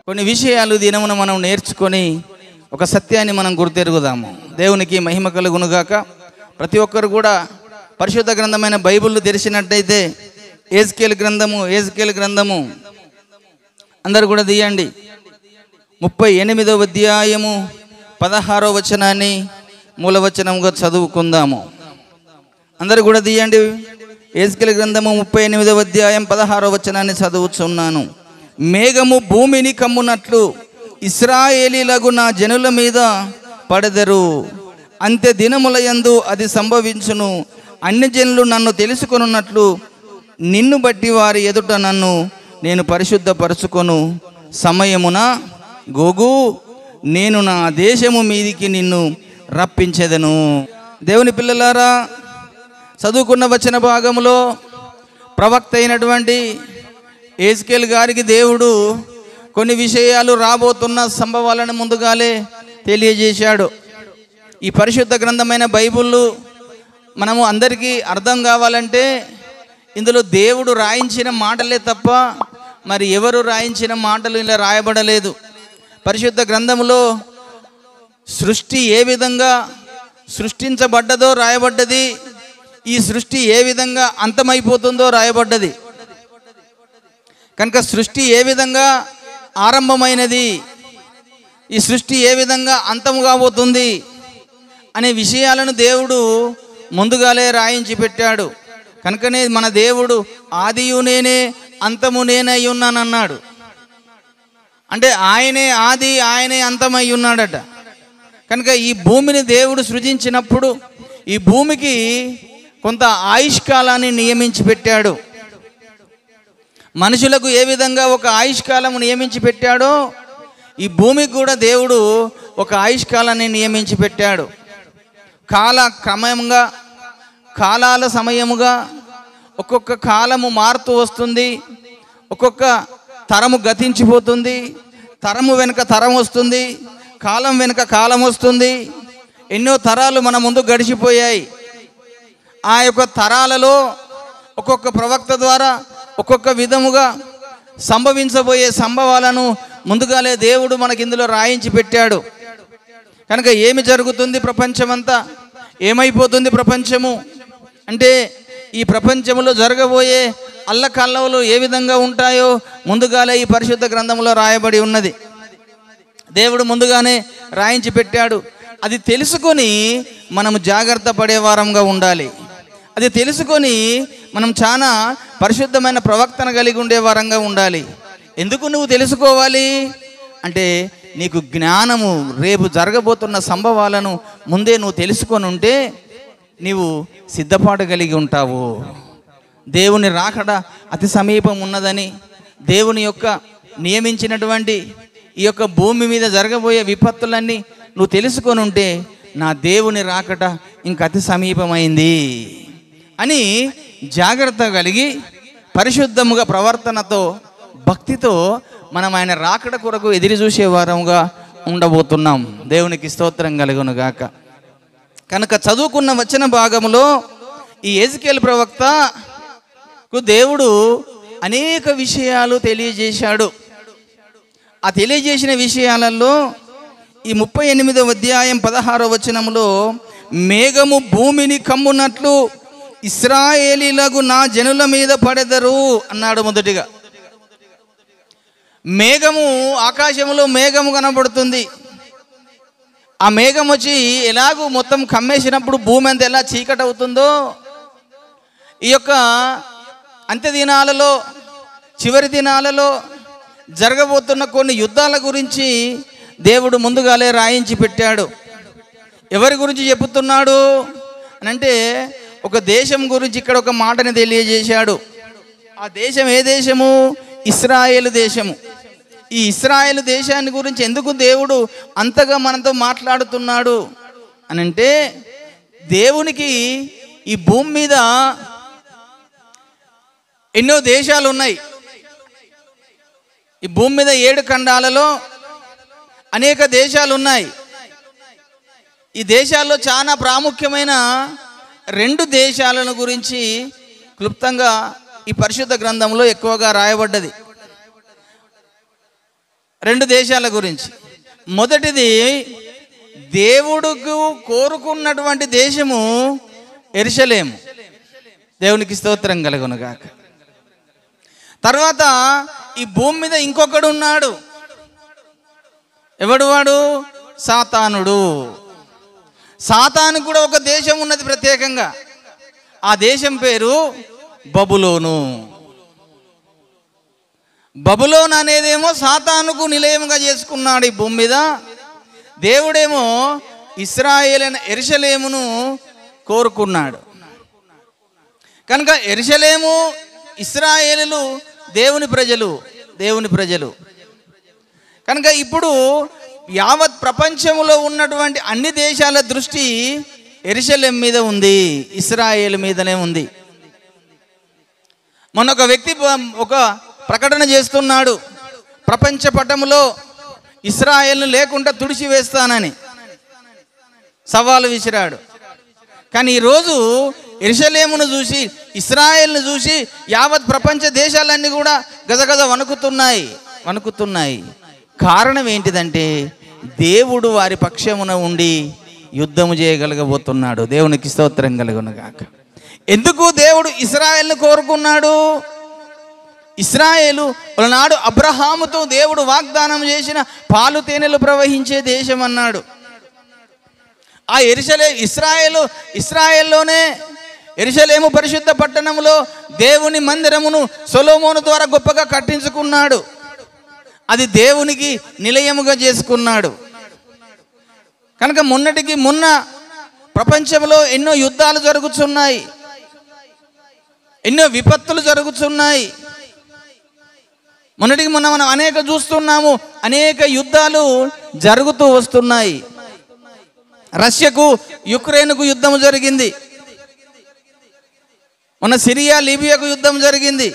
కొన్ని విషయాలు దినమున మనం నేర్చుకొని ఒక సత్యాన్ని మనం గుర్తెరుగుదాము. దేవునికి మహిమ కలుగునుగాక. ప్రతి ఒక్కరు కూడా పరిశుద్ధ గ్రంథమైన బైబిల్ తెరిచినట్టయితే ఎహెజ్కేలు గ్రంథము అందరూ కూడా తీయండి. 38వ అధ్యాయము 16వ వచనాన్ని మూలవచనంగా చదువుకుందాము. అందరూ కూడా తీయండి. ఎహెజ్కేలు గ్రంథము 38వ అధ్యాయం 16వ వచనాన్ని చదువుచున్నాను. మేఘము భూమిని కమ్మునట్లు ఇశ్రాయేలీలకు నా జనుల మీద పడెదరు. అంత్య దినముల యందు అది సంభవించును. అన్ని జనులు నన్ను తెలుసుకొనున్నట్లు నిన్ను బట్టి వారి ఎదుట నన్ను నేను పరిశుద్ధపరచుకొను సమయమున గోగు నేను నా దేశము మీదికి నిన్ను రప్పించెదను. దేవుని పిల్లలారా, చదువుకున్న వచన భాగంలో ప్రవక్త అయినటువంటి ఎహెజ్కేలు గారికి దేవుడు కొన్ని విషయాలు రాబోతున్న సంభవాలను ముందుగానే తెలియజేశాడు. ఈ పరిశుద్ధ గ్రంథమైన బైబిల్ మనము అందరికీ అర్థం కావాలంటే ఇందులో దేవుడు రాయించిన మాటలే తప్ప మరి ఎవరు రాయించిన మాటలు ఇలా రాయబడలేదు. పరిశుద్ధ గ్రంథంలో సృష్టి ఏ విధంగా సృష్టించబడ్డదో రాయబడ్డది, ఈ సృష్టి ఏ విధంగా అంతమైపోతుందో రాయబడ్డది. కనుక సృష్టి ఏ విధంగా ఆరంభమైనది, ఈ సృష్టి ఏ విధంగా అంతము కాబోతుంది అనే విషయాలను దేవుడు ముందుగానే రాయించి పెట్టాడు. కనుకనే మన దేవుడు ఆదియు నేనే అంతము నేనై ఉన్నానన్నాడు. అంటే ఆయనే ఆది, ఆయనే అంతమై ఉన్నాడట. కనుక ఈ భూమిని దేవుడు సృజించినప్పుడు ఈ భూమికి కొంత ఆయుష్కాలాన్ని నియమించి పెట్టాడు. మనుషులకు ఏ విధంగా ఒక ఆయుష్కాలము నియమించి పెట్టాడో ఈ భూమికి కూడా దేవుడు ఒక ఆయుష్కాలాన్ని నియమించి పెట్టాడు. క్రమంగా కాలాల సమయముగా ఒక్కొక్క కాలము మారుతూ వస్తుంది, ఒక్కొక్క తరము గతించిపోతుంది, తరము వెనుక తరం వస్తుంది, కాలం వెనుక కాలం వస్తుంది. ఎన్నో తరాలు మన ముందు గడిచిపోయాయి. ఆ యొక్క తరాలలో ఒక్కొక్క ప్రవక్త ద్వారా ఒక్కొక్క విధముగా సంభవించబోయే సంభవాలను ముందుగానే దేవుడు మనకి ఇందులో రాయించి పెట్టాడు. కనుక ఏమి జరుగుతుంది ప్రపంచమంతా, ఏమైపోతుంది ప్రపంచము అంటే ఈ ప్రపంచంలో జరగబోయే అల్లకల్లవలు ఏ విధంగా ఉంటాయో ముందుగానే ఈ పరిశుద్ధ గ్రంథంలో రాయబడి ఉన్నది. దేవుడు ముందుగానే రాయించి పెట్టాడు. అది తెలుసుకొని మనము జాగ్రత్త పడేవారంగా ఉండాలి. అది తెలుసుకొని మనం చాలా పరిశుద్ధమైన ప్రవక్తన కలిగి ఉండే వారంగా ఉండాలి. ఎందుకు నువ్వు తెలుసుకోవాలి అంటే నీకు జ్ఞానము, రేపు జరగబోతున్న సంభవాలను ముందే నువ్వు తెలుసుకొని ఉంటే నీవు సిద్ధపాటు కలిగి ఉంటావు. దేవుని రాకడ అతి సమీపం ఉన్నదని, దేవుని యొక్క నియమించినటువంటి ఈ యొక్క భూమి మీద జరగబోయే విపత్తులన్నీ నువ్వు తెలుసుకొని ఉంటే నా దేవుని రాకడ ఇంక అతి సమీపమైంది అని జాగ్రత్త కలిగి పరిశుద్ధముగా ప్రవర్తనతో భక్తితో మనం ఆయన రాకడ కొరకు ఎదురు చూసే వారముగా ఉండబోతున్నాం. దేవునికి స్తోత్రం కలుగునుగాక. కనుక చదువుకున్న వచన భాగంలో ఈ ఎహెజ్కేలు ప్రవక్తకు దేవుడు అనేక విషయాలు తెలియజేశాడు. ఆ తెలియజేసిన విషయాలలో ఈ 38వ అధ్యాయం 16వ వచనంలో మేఘము భూమిని కమ్మునట్లు ఇశ్రాయేలీలకు నా జనుల మీద పడెదరు అన్నాడు. మొదటిగా మేఘము, ఆకాశంలో మేఘము కనబడుతుంది. ఆ మేఘం వచ్చి ఎలాగూ మొత్తం కమ్మేసినప్పుడు భూమి అంతా ఎలా చీకటి అవుతుందో ఈ యొక్క అంత్య దినాలలో, చివరి దినాలలో జరగబోతున్న కొన్ని యుద్ధాల గురించి దేవుడు ముందుగానే రాయించి పెట్టాడు. ఎవరి గురించి చెబుతున్నాడు అని అంటే ఒక దేశం గురించి ఇక్కడ ఒక మాటని తెలియజేశాడు. ఆ దేశం ఏ దేశము? ఇశ్రాయేలు దేశము. ఈ ఇశ్రాయేలు దేశాన్ని గురించి ఎందుకు దేవుడు అంతగా మనతో మాట్లాడుతున్నాడు అని అంటే దేవునికి ఈ భూమి మీద ఎన్నో దేశాలు ఉన్నాయి. ఈ భూమి మీద 7 ఖండాలలో అనేక దేశాలు ఉన్నాయి. ఈ దేశాల్లో చాలా ప్రాముఖ్యమైన 2 దేశాలను గురించి క్లుప్తంగా ఈ పరిశుద్ధ గ్రంథంలో ఎక్కువగా రాయబడ్డది. రెండు దేశాల గురించి. మొదటిది దేవుడుకు కోరుకున్నటువంటి దేశము యెరూషలేము. దేవునికి స్తోత్రం కలుగును గాక. తర్వాత ఈ భూమి మీద ఇంకొకడు ఉన్నాడు. ఎవడు వాడు? సాతానుడు. సాతాను కూడా ఒక దేశం ఉన్నది ప్రత్యేకంగా. ఆ దేశం పేరు బబులోను. బబులోన్ అనేదేమో సాతానుకు నిలయముగా చేసుకున్నాడు ఈ భూమి మీద. దేవుడేమో ఇశ్రాయేలైన యెరూషలేమును కోరుకున్నాడు. కనుక యెరూషలేము, ఇశ్రాయేలులు దేవుని ప్రజలు. కనుక ఇప్పుడు యావత్ ప్రపంచంలో ఉన్నటువంటి అన్ని దేశాల దృష్టి యెరూషలేము మీద ఉంది, ఇశ్రాయేలు మీదనే ఉంది. మొన్న ఒక వ్యక్తి ఒక ప్రకటన చేస్తున్నాడు, ప్రపంచ పటములో ఇశ్రాయేలును లేకుండా తుడిచి వేస్తానని సవాలు విసిరాడు. కానీ ఈరోజు యెరూషలేమును చూసి, ఇశ్రాయేలును చూసి యావత్ ప్రపంచ దేశాలన్నీ కూడా గజగజ వణుకుతున్నాయి. కారణం ఏంటిదంటే దేవుడు వారి పక్షమున ఉండి యుద్ధము చేయగలగబోతున్నాడు. దేవునికి స్తోత్రం కలుగును గాక. ఎందుకు దేవుడు ఇశ్రాయేలును కోరుకున్నాడు? ఇశ్రాయేలు నాడు అబ్రహాముతో దేవుడు వాగ్దానం చేసిన పాలు తేనెలు ప్రవహించే దేశం అన్నాడు. ఆ ఇశ్రాయేల్లోనే యెరూషలేము పరిశుద్ధ పట్టణంలో దేవుని మందిరమును సొలొమోను ద్వారా గొప్పగా కట్టించుకున్నాడు. అది దేవునికి నిలయముగా చేసుకున్నాడు. కనుక మొన్న ప్రపంచంలో ఎన్నో యుద్ధాలు జరుగుతున్నాయి, ఎన్నో విపత్తులు జరుగుతున్నాయి. మొన్న మనం అనేక చూస్తున్నాము, అనేక యుద్ధాలు జరుగుతూ వస్తున్నాయి. రష్యాకు యుక్రెయిన్కు యుద్ధం జరిగింది. మొన్న సిరియా లిబియాకు యుద్ధం జరిగింది.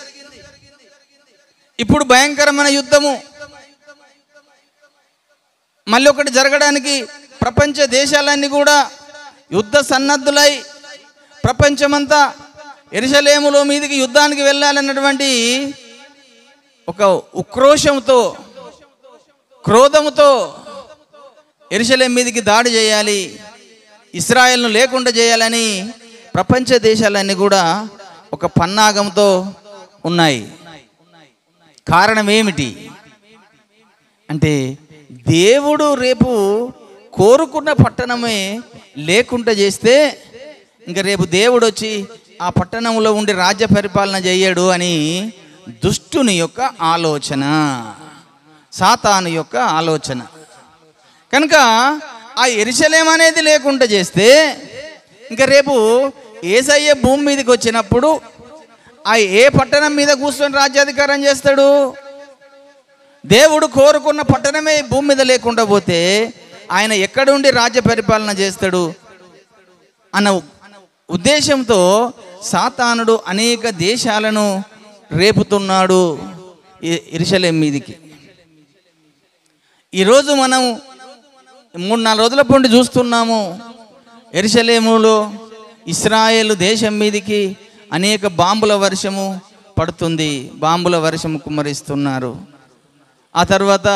ఇప్పుడు భయంకరమైన యుద్ధము మళ్ళీ ఒకటి జరగడానికి ప్రపంచ దేశాలన్నీ కూడా యుద్ధ సన్నద్ధులై ప్రపంచమంతా యెరూషలేములో మీదికి యుద్ధానికి వెళ్ళాలన్నటువంటి ఒక ఉక్రోషంతో, క్రోధముతో యెరూషలేము మీదికి దాడి చేయాలి, ఇశ్రాయేలును లేకుండా చేయాలని ప్రపంచ దేశాలన్నీ కూడా ఒక పన్నాగంతో ఉన్నాయి. కారణం ఏమిటి అంటే దేవుడు రేపు కోరుకున్న పట్టణమే లేకుండా చేస్తే ఇంకా రేపు దేవుడు వచ్చి ఆ పట్టణంలో ఉండి రాజ్య పరిపాలన చేయడు అని దుష్టుని యొక్క ఆలోచన, సాతాను యొక్క ఆలోచన. కనుక ఆ యెరూషలేము అనేది లేకుండా చేస్తే ఇంకా రేపు యేసయ్య భూమి మీదకి వచ్చినప్పుడు ఆ ఏ పట్టణం మీద కూర్చొని రాజ్యాధికారం చేస్తాడు? దేవుడు కోరుకున్న పట్టణమే భూమి మీద లేకుండా పోతే ఆయన ఎక్కడుండి రాజ్య పరిపాలన చేస్తాడు అన్న ఉద్దేశంతో సాతానుడు అనేక దేశాలను రేపుతున్నాడు యెరూషలేము మీదికి. ఈరోజు మనం 3-4 రోజుల పండి చూస్తున్నాము, యెరూషలేములో ఇశ్రాయేలు దేశం మీదికి అనేక బాంబుల వర్షము పడుతుంది, బాంబుల వర్షము కుమ్మరిస్తున్నారు. ఆ తర్వాత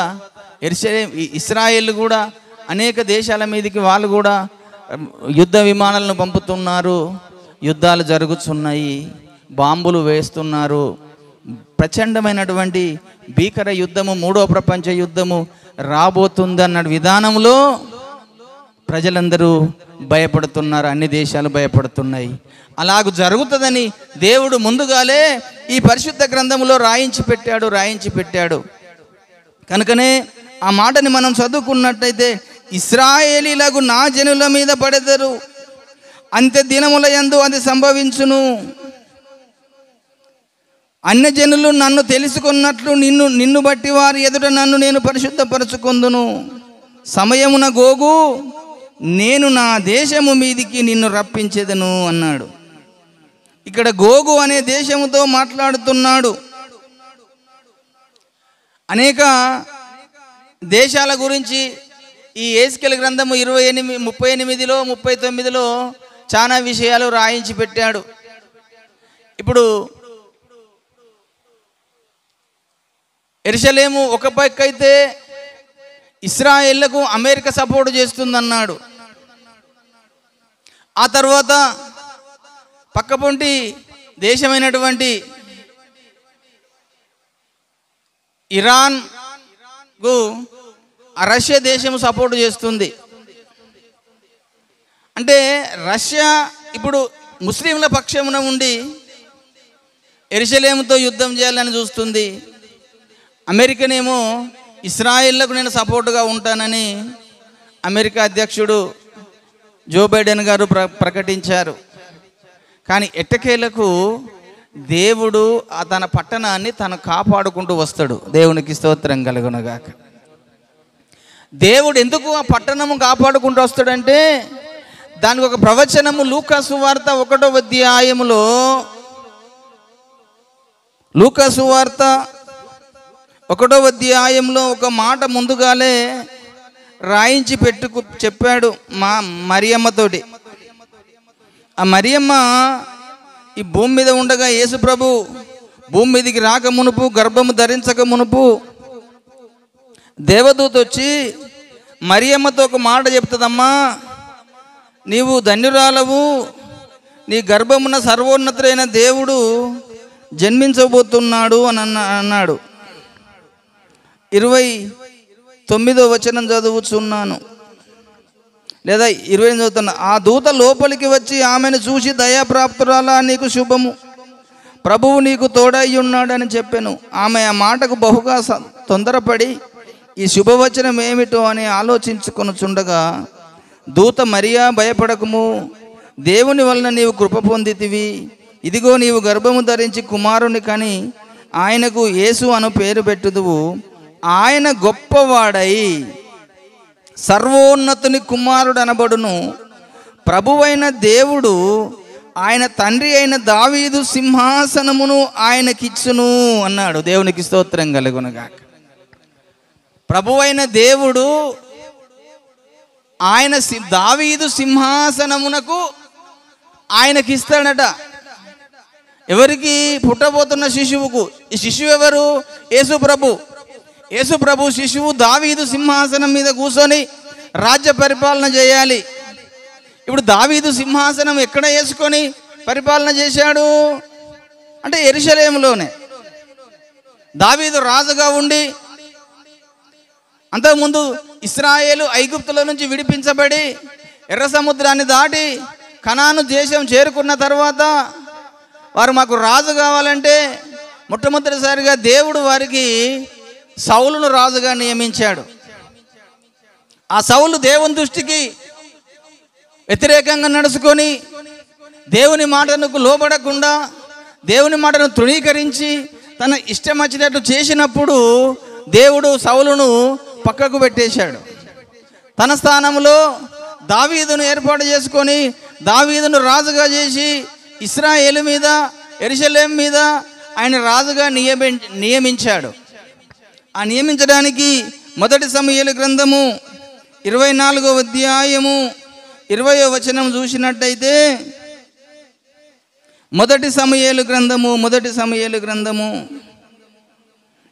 ఇశ్రాయేలు కూడా అనేక దేశాల మీదకి వాళ్ళు కూడా యుద్ధ విమానాలను పంపుతున్నారు, యుద్ధాలు జరుగుతున్నాయి, బాంబులు వేస్తున్నారు. ప్రచండమైనటువంటి భీకర యుద్ధము, 3వ ప్రపంచ యుద్ధము రాబోతుందన్న విధానంలో ప్రజలందరూ భయపడుతున్నారు, అన్ని దేశాలు భయపడుతున్నాయి. అలాగూ జరుగుతుందని దేవుడు ముందుగాలే ఈ పరిశుద్ధ గ్రంథములో రాయించి పెట్టాడు. కనుకనే ఆ మాటని మనం చదువుకున్నట్టయితే, ఇశ్రాయేలీలకు నా జనుల మీద పడెదరు, అంత్య దినముల యందు అది సంభవించును. అన్య జనులు నన్ను తెలుసుకున్నట్లు నిన్ను బట్టి వారి ఎదుట నన్ను నేను పరిశుద్ధపరచుకొందును. సమయమున గోగు నేను నా దేశము మీదికి నిన్ను రప్పించేదను అన్నాడు. ఇక్కడ గోగు అనే దేశముతో మాట్లాడుతున్నాడు. అనేక దేశాల గురించి ఈ యెహెజ్కేలు గ్రంథము 38, 39లో చాలా విషయాలు రాయించి పెట్టాడు. ఇప్పుడు యెరూషలేము ఒక పక్క అయితే ఇస్రాయేళ్లకు అమెరికా సపోర్ట్ చేస్తుందన్నాడు. ఆ తర్వాత పక్కపొంటి దేశమైనటువంటి ఇరాన్కు రష్యా దేశం సపోర్ట్ చేస్తుంది. అంటే రష్యా ఇప్పుడు ముస్లింల పక్షమున ఉండి యెరూషలేముతో యుద్ధం చేయాలని చూస్తుంది. అమెరికనేమో ఇస్రాయేళ్లకు నేను సపోర్టుగా ఉంటానని అమెరికా అధ్యక్షుడు జో బైడెన్ గారు ప్రకటించారు. కానీ ఎట్టకేలకు దేవుడు తన పట్టణాన్ని తను కాపాడుకుంటూ వస్తాడు. దేవునికి స్తోత్రం కలుగునుగాక. దేవుడు ఎందుకు ఆ పట్టణము కాపాడుకుంటూ వస్తాడంటే దానికి ఒక ప్రవచనము లూకా సువార్త 1వ అధ్యాయములో, లూకా సువార్త 1వ అధ్యాయంలో ఒక మాట ముందుగాలే రాయించి చెప్పాడు మరియమ్మతోటి. ఆ మరియమ్మ ఈ భూమి మీద ఉండగా యేసు ప్రభు భూమి మీదకి రాక మునుపు, గర్భము ధరించక మునుపు దేవదూత వచ్చి మరియమ్మతో ఒక మాట చెప్తుందమ్మా, నీవు ధన్యురాలవు, నీ గర్భమున సర్వోన్నతుడైన దేవుడు జన్మించబోతున్నాడు అని అన్నాడు. 29వ వచనం చదువుచున్నాను, లేదా 20 చదువుతున్నా. ఆ దూత లోపలికి వచ్చి ఆమెను చూసి, దయాప్రాప్తురాలా, నీకు శుభము, ప్రభువు నీకు తోడై ఉన్నాడని చెప్పాను. ఆమె ఆ మాటకు బహుగా తొందరపడి ఈ శుభవచనం ఏమిటో అని ఆలోచించుకొనుచుండగా దూత, మరియా, భయపడకము, దేవుని వలన నీవు కృప పొందితివి. ఇదిగో నీవు గర్భము ధరించి కుమారుని కని ఆయనకు యేసు అను పేరు పెట్టుదువు. ఆయన గొప్పవాడై సర్వోన్నతుని కుమారుడు అనబడును. ప్రభువైన దేవుడు ఆయన తండ్రి అయిన దావీదు సింహాసనమును ఆయనకిచ్చును అన్నాడు. దేవునికి స్తోత్రం కలుగునుగాక. ప్రభువైన దేవుడు ఆయన దావీదు సింహాసనమునకు ఆయనకిస్తాడట. ఎవరికి? పుట్టబోతున్న శిశువుకు. ఈ శిశువు ఎవరు? యేసు ప్రభు. యేసు ప్రభు శిశువు దావీదు సింహాసనం మీద కూర్చొని రాజ్య పరిపాలన చేయాలి. ఇప్పుడు దావీదు సింహాసనం ఎక్కడ వేసుకొని పరిపాలన చేశాడు అంటే యెరూషలేములోనే. దావీదు రాజుగా ఉండి అంతకుముందు ఇశ్రాయేలు ఐగుప్తుల నుంచి విడిపించబడి ఎర్ర సముద్రాన్ని దాటి కనాను దేశం చేరుకున్న తర్వాత వారు మాకు రాజు కావాలంటే మొట్టమొదటిసారిగా దేవుడు వారికి సౌలును రాజుగా నియమించాడు. ఆ సౌలు దేవుని దృష్టికి వ్యతిరేకంగా నడుచుకొని దేవుని మాటకు లోబడకుండా దేవుని మాటను తృణీకరించి తన ఇష్టం వచ్చినట్టు చేసినప్పుడు దేవుడు సౌలును పక్కకు పెట్టేశాడు. తన స్థానంలో దావీదును ఏర్పాటు చేసుకొని దావీదును రాజుగా చేసి ఇశ్రాయేలు మీద, యెరూషలేం మీద ఆయన రాజుగా నియమించాడు. ఆ నియమించడానికి 1 సమూయేలు గ్రంథము 24వ అధ్యాయము 20వ వచనం చూసినట్టయితే 1 సమూయేలు గ్రంథము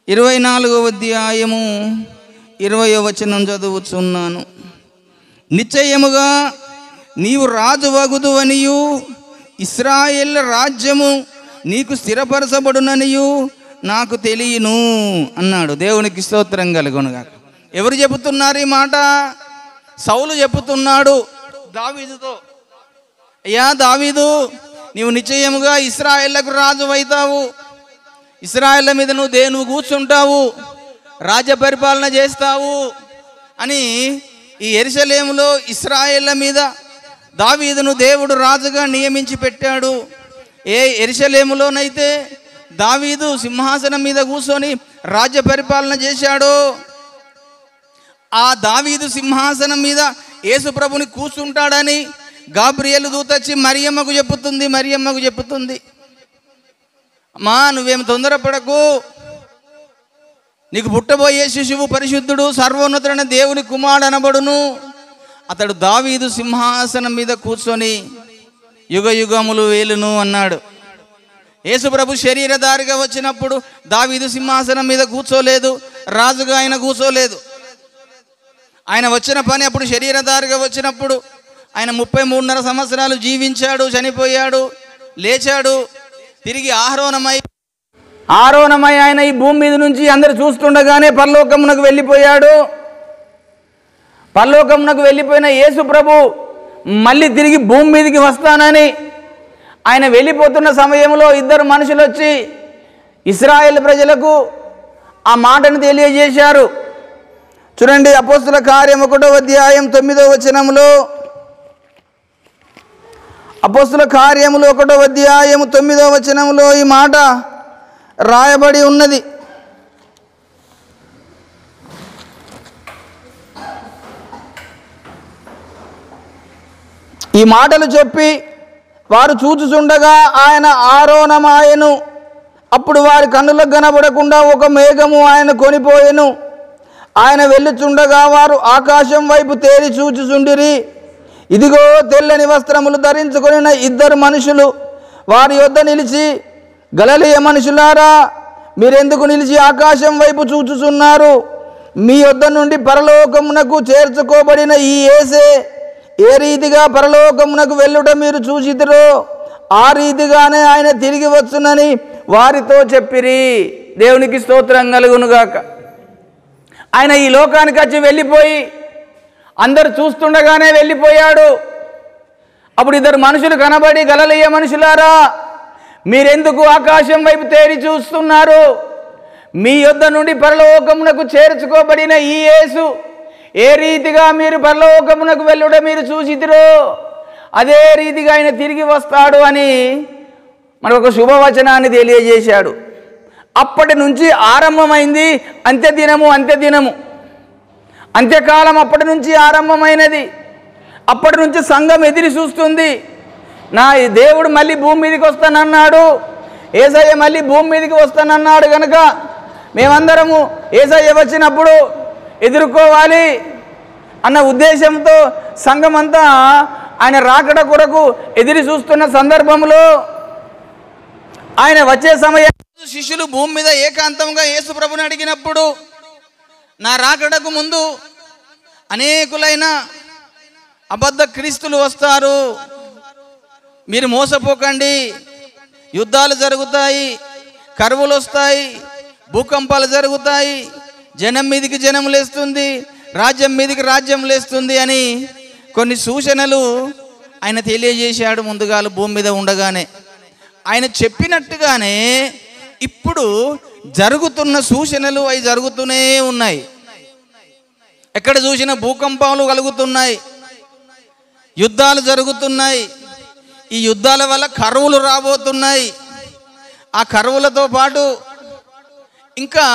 24వ అధ్యాయము 20వ వచనం చదువుచున్నాను. నిశ్చయముగా నీవు రాజు వగుదువనియు ఇశ్రాయేల్ రాజ్యము నీకు స్థిరపరచబడుననియు నాకు తెలియను అన్నాడు. దేవునికి స్తోత్రం కలుగునుగాక. ఎవరు చెబుతున్నారు ఈ మాట? సౌలు చెబుతున్నాడు దావీదుతో, అయ్యా దావీదు, నీవు నిశ్చయముగా ఇశ్రాయేళ్లకు రాజు అవుతావు, ఇశ్రాయేళ్ల మీద నువ్వు కూర్చుంటావు, రాజ్య పరిపాలన చేస్తావు అని ఈ యెరూషలేములో ఇశ్రాయేళ్ల మీద దావీదును దేవుడు రాజుగా నియమించి పెట్టాడు. ఏ యెరూషలేములోనైతే దావీదు సింహాసనం మీద కూర్చొని రాజ్య పరిపాలన చేశాడో ఆ దావీదు సింహాసనం మీద యేసు ప్రభుని కూర్చుంటాడని గాబ్రియేలు దూత వచ్చి మరియమ్మకు చెప్పుతుంది, అమ్మా నువ్వేం తొందరపడకు, నీకు పుట్టబోయే శిశువు పరిశుద్ధుడు, సర్వోన్నతుడైన దేవుని కుమారుడు అనబడును. అతడు దావీదు సింహాసనం మీద కూర్చొని యుగ యుగములు వేలును అన్నాడు. యేసు ప్రభు శరీరధారిగా వచ్చినప్పుడు దావీదు సింహాసనం మీద కూర్చోలేదు, రాజుగా ఆయన కూర్చోలేదు. ఆయన వచ్చిన పని అప్పుడు శరీరధారిగా వచ్చినప్పుడు ఆయన 33.5 సంవత్సరాలు జీవించాడు, చనిపోయాడు, లేచాడు, తిరిగి ఆరోహణమై ఆయన ఈ భూమి మీద నుంచి అందరు చూస్తుండగానే పరలోకమునకు వెళ్ళిపోయాడు. పరలోకమునకు వెళ్ళిపోయిన యేసు ప్రభు మళ్ళీ తిరిగి భూమి మీదకి వస్తానని ఆయన వెళ్ళిపోతున్న సమయంలో 2 మనుషులు వచ్చి ఇశ్రాయేల్ ప్రజలకు ఆ మాటను తెలియజేశారు. చూడండి, అపోస్తుల కార్యం 1వ అధ్యాయం 9వ వచనంలో, అపోస్తుల కార్యములు 1వ అధ్యాయం 9వ వచనంలో ఈ మాట రాయబడి ఉన్నది. ఈ మాటలు చెప్పి వారు చూచుచుండగా ఆయన ఆరోహణమాయెను. అప్పుడు వారి కన్నులకు కనబడకుండా ఒక మేఘము ఆయన కొనిపోయెను. ఆయన వెళ్ళుచుండగా వారు ఆకాశం వైపు తేరి చూచుచుండిరి. ఇదిగో తెల్లని వస్త్రములు ధరించుకొనిన 2 మనుషులు వారి యొద్ద నిలిచి, గలిలయ మనుషులారా, మీరెందుకు నిలిచి ఆకాశం వైపు చూచుచున్నారు? మీ యొద్ద నుండి పరలోకమునకు చేర్చుకోబడిన ఈ యేసే ఏ రీతిగా పరలోకమునకు వెళ్ళుట మీరు చూసితిరో ఆ రీతిగానే ఆయన తిరిగి వచ్చునని వారితో చెప్పిరి. దేవునికి స్తోత్రం కలుగునుగాక. ఆయన ఈ లోకానికి వచ్చి వెళ్ళిపోయి అందరు చూస్తుండగానే వెళ్ళిపోయాడు. అప్పుడు 2 మనుషులు కనబడి, గలిలయ మనుషులారా, మీరెందుకు ఆకాశం వైపు తేరి చూస్తున్నారు? మీ యొద్ద నుండి పరలోకమునకు చేర్చుకోబడిన ఈ యేసు ఏ రీతిగా మీరు పరలోకమునకు వెళ్ళుట మీరు చూసితిరో అదే రీతిగా ఆయన తిరిగి వస్తాడు అని మనకు ఒక శుభవచనాన్ని తెలియజేశాడు. అప్పటి నుంచి ఆరంభమైంది అంత్యదినము. అంత్యకాలం అప్పటి నుంచి ఆరంభమైనది. అప్పటి నుంచి సంఘం ఎదిరి చూస్తుంది. నా దేవుడు మళ్ళీ భూమి మీదకి వస్తానన్నాడు, యేసయ్య మళ్ళీ భూమి మీదకి వస్తానన్నాడు కనుక మేమందరము యేసయ్య వచ్చినప్పుడు ఎదుర్కోవాలి అన్న ఉద్దేశంతో సంఘమంతా ఆయన రాకడ కొరకు ఎదిరి చూస్తున్న సందర్భంలో ఆయన వచ్చే సమయం శిష్యులు భూమి మీద ఏకాంతంగా యేసు ప్రభుని అడిగినప్పుడు, నా రాకడకు ముందు అనేకులైన అబద్ధ క్రీస్తులు వస్తారు, మీరు మోసపోకండి, యుద్ధాలు జరుగుతాయి, కరువులు వస్తాయి, భూకంపాలు జరుగుతాయి, జనం మీదికి జనం లేస్తుంది, రాజ్యం మీదికి రాజ్యం లేస్తుంది అని కొన్ని సూచనలు ఆయన తెలియజేశాడు. ముందుగాలు భూమి మీద ఉండగానే ఆయన చెప్పినట్టుగానే ఇప్పుడు జరుగుతున్న సూచనలు అవి జరుగుతూనే ఉన్నాయి. ఎక్కడ చూసినా భూకంపాలు కలుగుతున్నాయి, యుద్ధాలు జరుగుతున్నాయి. ఈ యుద్ధాల వల్ల కరువులు రాబోతున్నాయి. ఆ కరువులతో పాటు ఇంకా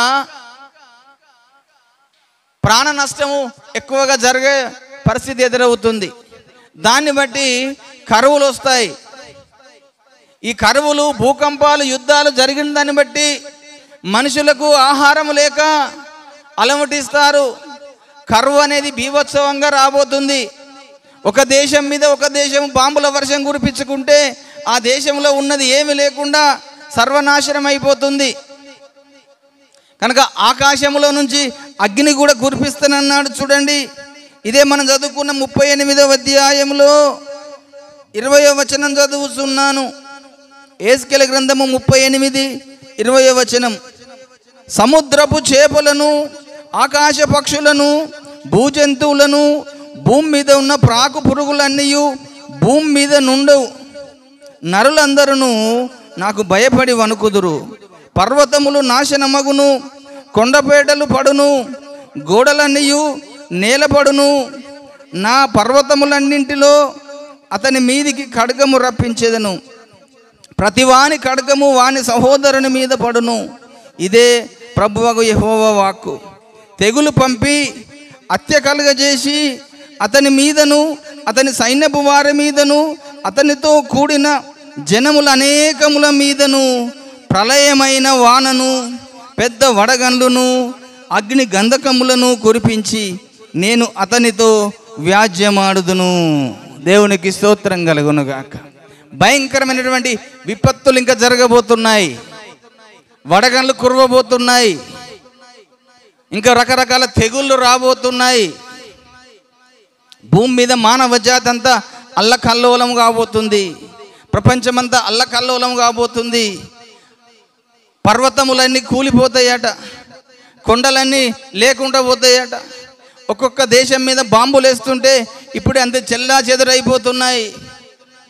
ప్రాణ నష్టము ఎక్కువగా జరిగే పరిస్థితి ఎదురవుతుంది. దాన్ని బట్టి కరువులు వస్తాయి. ఈ కరువులు, భూకంపాలు, యుద్ధాలు జరిగిన దాన్ని బట్టి మనుషులకు ఆహారం లేక అలమటిస్తారు. కరువు అనేది బీభత్సవంగా రాబోతుంది. ఒక దేశం మీద ఒక దేశం బాంబుల వర్షం కురిపించుకుంటే ఆ దేశంలో ఉన్నది ఏమి లేకుండా సర్వనాశనం అయిపోతుంది. కనుక ఆకాశంలో నుంచి అగ్ని కూడా కురిపిస్తానన్నాడు. చూడండి, ఇదే మనం చదువుకున్న 38వ అధ్యాయంలో 20వ వచనం చదువుతున్నాను. యేస్కేలు గ్రంథము 38:20వ వచనం. సముద్రపు చేపలను, ఆకాశ పక్షులను, భూజంతువులను, భూమి మీద ఉన్న ప్రాకు పురుగులన్నీ భూమి మీద నుండవు. నరులందరూ నాకు భయపడి వణుకుదురు. పర్వతములు నాశనమగును, కొండపేటలు పడును, గోడలన్నీ నేలపడును. నా పర్వతములన్నింటిలో అతని మీదికి ఖడ్గము రప్పించేదను. ప్రతివాని ఖడ్గము వాని సహోదరుని మీద పడును. ఇదే ప్రభువగు యెహోవా వాక్కు. తెగులు పంపి హత్య కలుగజేసి అతని మీదను, అతని సైన్యపు వారి మీదను, అతనితో కూడిన జనముల అనేకముల మీదను ప్రళయమైన వానను, పెద్ద వడగండ్లను, అగ్ని గంధకములను కురిపించి నేను అతనితో వ్యాజ్యమాడుదును. దేవునికి స్తోత్రం కలుగునుగాక. భయంకరమైనటువంటి విపత్తులు ఇంకా జరగబోతున్నాయి. వడగండ్లు కురవబోతున్నాయి. ఇంకా రకరకాల తెగుళ్ళు రాబోతున్నాయి. భూమి మీద మానవ జాతి అంతా అల్లకల్లోలం కాబోతుంది. ప్రపంచమంతా అల్లకల్లోలం కాబోతుంది. పర్వతములన్నీ కూలిపోతాయట, కొండలన్నీ లేకుండా పోతాయట. ఒక్కొక్క దేశం మీద బాంబులు వేస్తుంటే ఇప్పుడే అంతే చెల్లా చెదరైపోతున్నాయి.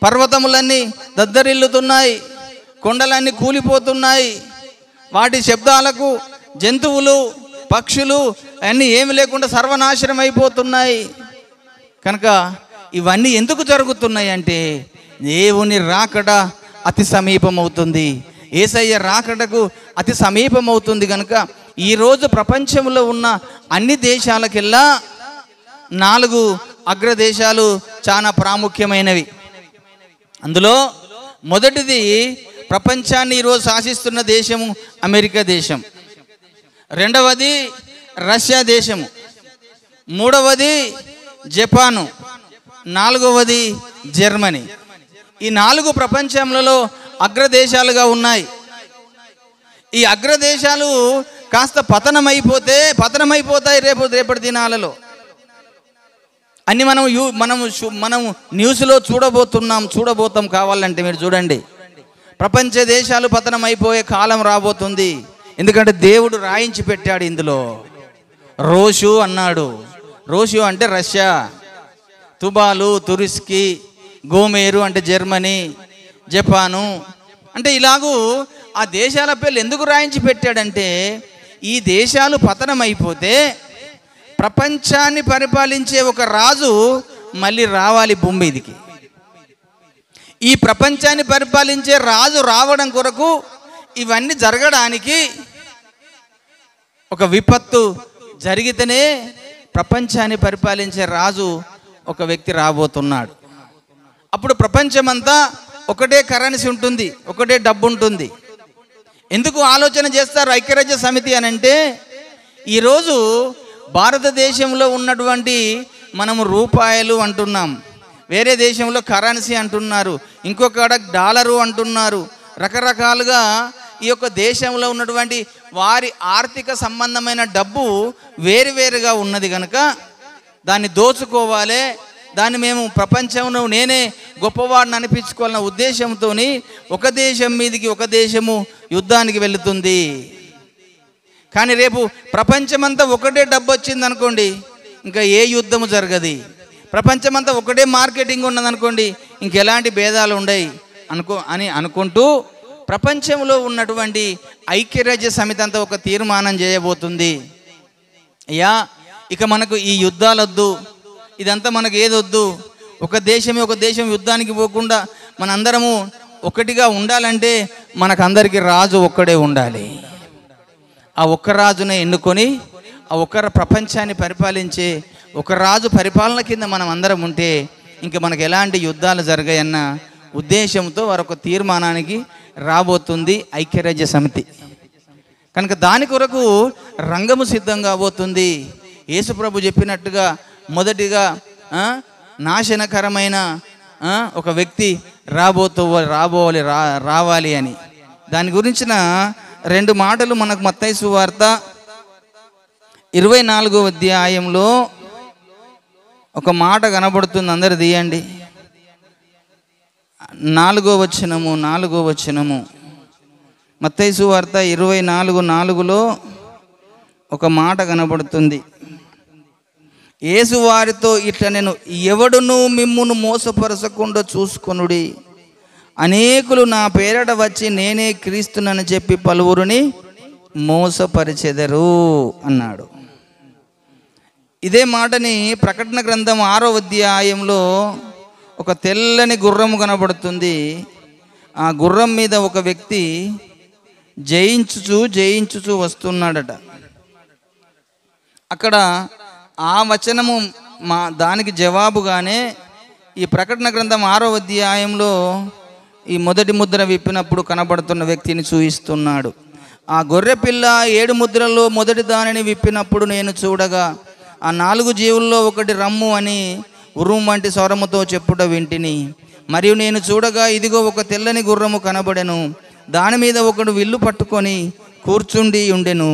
పర్వతములన్నీ దద్దరిల్లుతున్నాయి, కొండలన్నీ కూలిపోతున్నాయి. వాటి శబ్దాలకు జంతువులు, పక్షులు అన్నీ ఏమి లేకుండా సర్వనాశనం అయిపోతున్నాయి. కనుక ఇవన్నీ ఎందుకు జరుగుతున్నాయి అంటే దేవుని రాకడ అతి సమీపమవుతుంది. యేసయ్య రాకడకు అతి సమీపమవుతుంది. కనుక ఈరోజు ప్రపంచంలో ఉన్న అన్ని దేశాలకెల్లా 4 అగ్రదేశాలు చాలా ప్రాముఖ్యమైనవి. అందులో మొదటిది ప్రపంచాన్ని ఈరోజు శాసిస్తున్న దేశము అమెరికా దేశం, రెండవది రష్యా దేశము, మూడవది జపాను, నాలుగవది జర్మనీ. ఈ 4 ప్రపంచంలో అగ్రదేశాలుగా ఉన్నాయి. ఈ అగ్రదేశాలు కాస్త పతనమైపోతాయి రేపటి దినాలలో. అన్ని మనం న్యూస్లో చూడబోతాం. కావాలంటే మీరు చూడండి, ప్రపంచ దేశాలు పతనమైపోయే కాలం రాబోతుంది. ఎందుకంటే దేవుడు రాయించి పెట్టాడు ఇందులో. రోషు అన్నాడు. రోషు అంటే రష్యా, తుబాలు తుర్కీ, గోమేరు అంటే జర్మనీ, జపాను అంటే ఇలాగూ ఆ దేశాల పేర్లు ఎందుకు రాయించి పెట్టాడంటే ఈ దేశాలు పతనమైపోతే ప్రపంచాన్ని పరిపాలించే ఒక రాజు మళ్ళీ రావాలి భూమి మీదికి. ఈ ప్రపంచాన్ని పరిపాలించే రాజు రావడం కొరకు ఇవన్నీ జరగడానికి ఒక విపత్తు జరిగితేనే ప్రపంచాన్ని పరిపాలించే రాజు ఒక వ్యక్తి రాబోతున్నాడు. అప్పుడు ప్రపంచమంతా ఒకటే కరెన్సీ ఉంటుంది, ఒకటే డబ్బు ఉంటుంది. ఎందుకు ఆలోచన చేస్తారు ఐక్యరాజ్య సమితి అని అంటే ఈరోజు భారతదేశంలో ఉన్నటువంటి మనము రూపాయలు అంటున్నాం, వేరే దేశంలో కరెన్సీ అంటున్నారు, ఇంకొకడ డాలరు అంటున్నారు. రకరకాలుగా ఈ యొక్క దేశంలో ఉన్నటువంటి వారి ఆర్థిక సంబంధమైన డబ్బు వేరువేరుగా ఉన్నది కనుక దాన్ని దోచుకోవాలి, దాన్ని మేము ప్రపంచంలో నేనే గొప్పవాడిని అనిపించుకోవాలన్న ఉద్దేశంతో ఒక దేశం మీదకి ఒక దేశము యుద్ధానికి వెళుతుంది. కానీ రేపు ప్రపంచమంతా ఒకటే డబ్బు వచ్చింది అనుకోండి, ఇంకా ఏ యుద్ధము జరగదు. ప్రపంచమంతా ఒకటే మార్కెటింగ్ ఉన్నదనుకోండి, ఇంకెలాంటి భేదాలు ఉండయి అనుకుంటూ ప్రపంచంలో ఉన్నటువంటి ఐక్యరాజ్య సమితి అంతా ఒక తీర్మానం చేయబోతుంది. అయ్యా ఇక మనకు ఈ యుద్ధాలొద్దు, ఇదంతా మనకు ఏదొద్దు. ఒక దేశం యుద్ధానికి పోకుండా మనందరము ఒకటిగా ఉండాలంటే మనకందరికీ రాజు ఒక్కడే ఉండాలి. ఆ ఒక్క రాజునే ఎన్నుకొని ఆ ఒక్క ప్రపంచాన్ని పరిపాలించే ఒక రాజు పరిపాలన కింద మనం అందరం ఉంటే ఇంక మనకు ఎలాంటి యుద్ధాలు జరగాయన్న ఉద్దేశంతో వారొక తీర్మానానికి రాబోతుంది ఐక్యరాజ్య సమితి. కనుక దాని కొరకు రంగము సిద్ధం కాబోతుంది. యేసుప్రభు చెప్పినట్టుగా మొదటిగా నాశనకరమైన ఒక వ్యక్తి రావాలి అని. దాని గురించిన 2 మాటలు మనకు మత్తయి సువార్త 24వ అధ్యాయంలో ఒక మాట కనబడుతుంది. అందరు తీయండి. 4వ వచనము మత్తయి సువార్త 24:4లో ఒక మాట కనబడుతుంది. యేసు వారితో ఇట్లా నేను ఎవడును మిమ్మును మోసపరచకుండా చూసుకొనుడి. అనేకులు నా పేరట వచ్చి నేనే క్రీస్తునని చెప్పి పలువురిని మోసపరిచెదరు అన్నాడు. ఇదే మాటని ప్రకటన గ్రంథం 6వ అధ్యాయంలో ఒక తెల్లని గుర్రము కనబడుతుంది. ఆ గుర్రం మీద ఒక వ్యక్తి జయించుచూ వస్తున్నాడట. అక్కడ ఆ వచనము దానికి జవాబుగానే ఈ ప్రకటన గ్రంథం 6వ అధ్యాయంలో ఈ మొదటి ముద్ర విప్పినప్పుడు కనబడుతున్న వ్యక్తిని చూయిస్తున్నాడు. ఆ గొర్రెపిల్ల 7 ముద్రల్లో మొదటి దానిని విప్పినప్పుడు నేను చూడగా ఆ 4 జీవుల్లో ఒకటి రమ్ము అని ఉరుము వంటి స్వరముతో చెప్పుట వింటిని. మరియు నేను చూడగా ఇదిగో ఒక తెల్లని గుర్రము కనబడెను. దాని మీద ఒకడు విల్లు పట్టుకొని కూర్చుండి ఉండెను.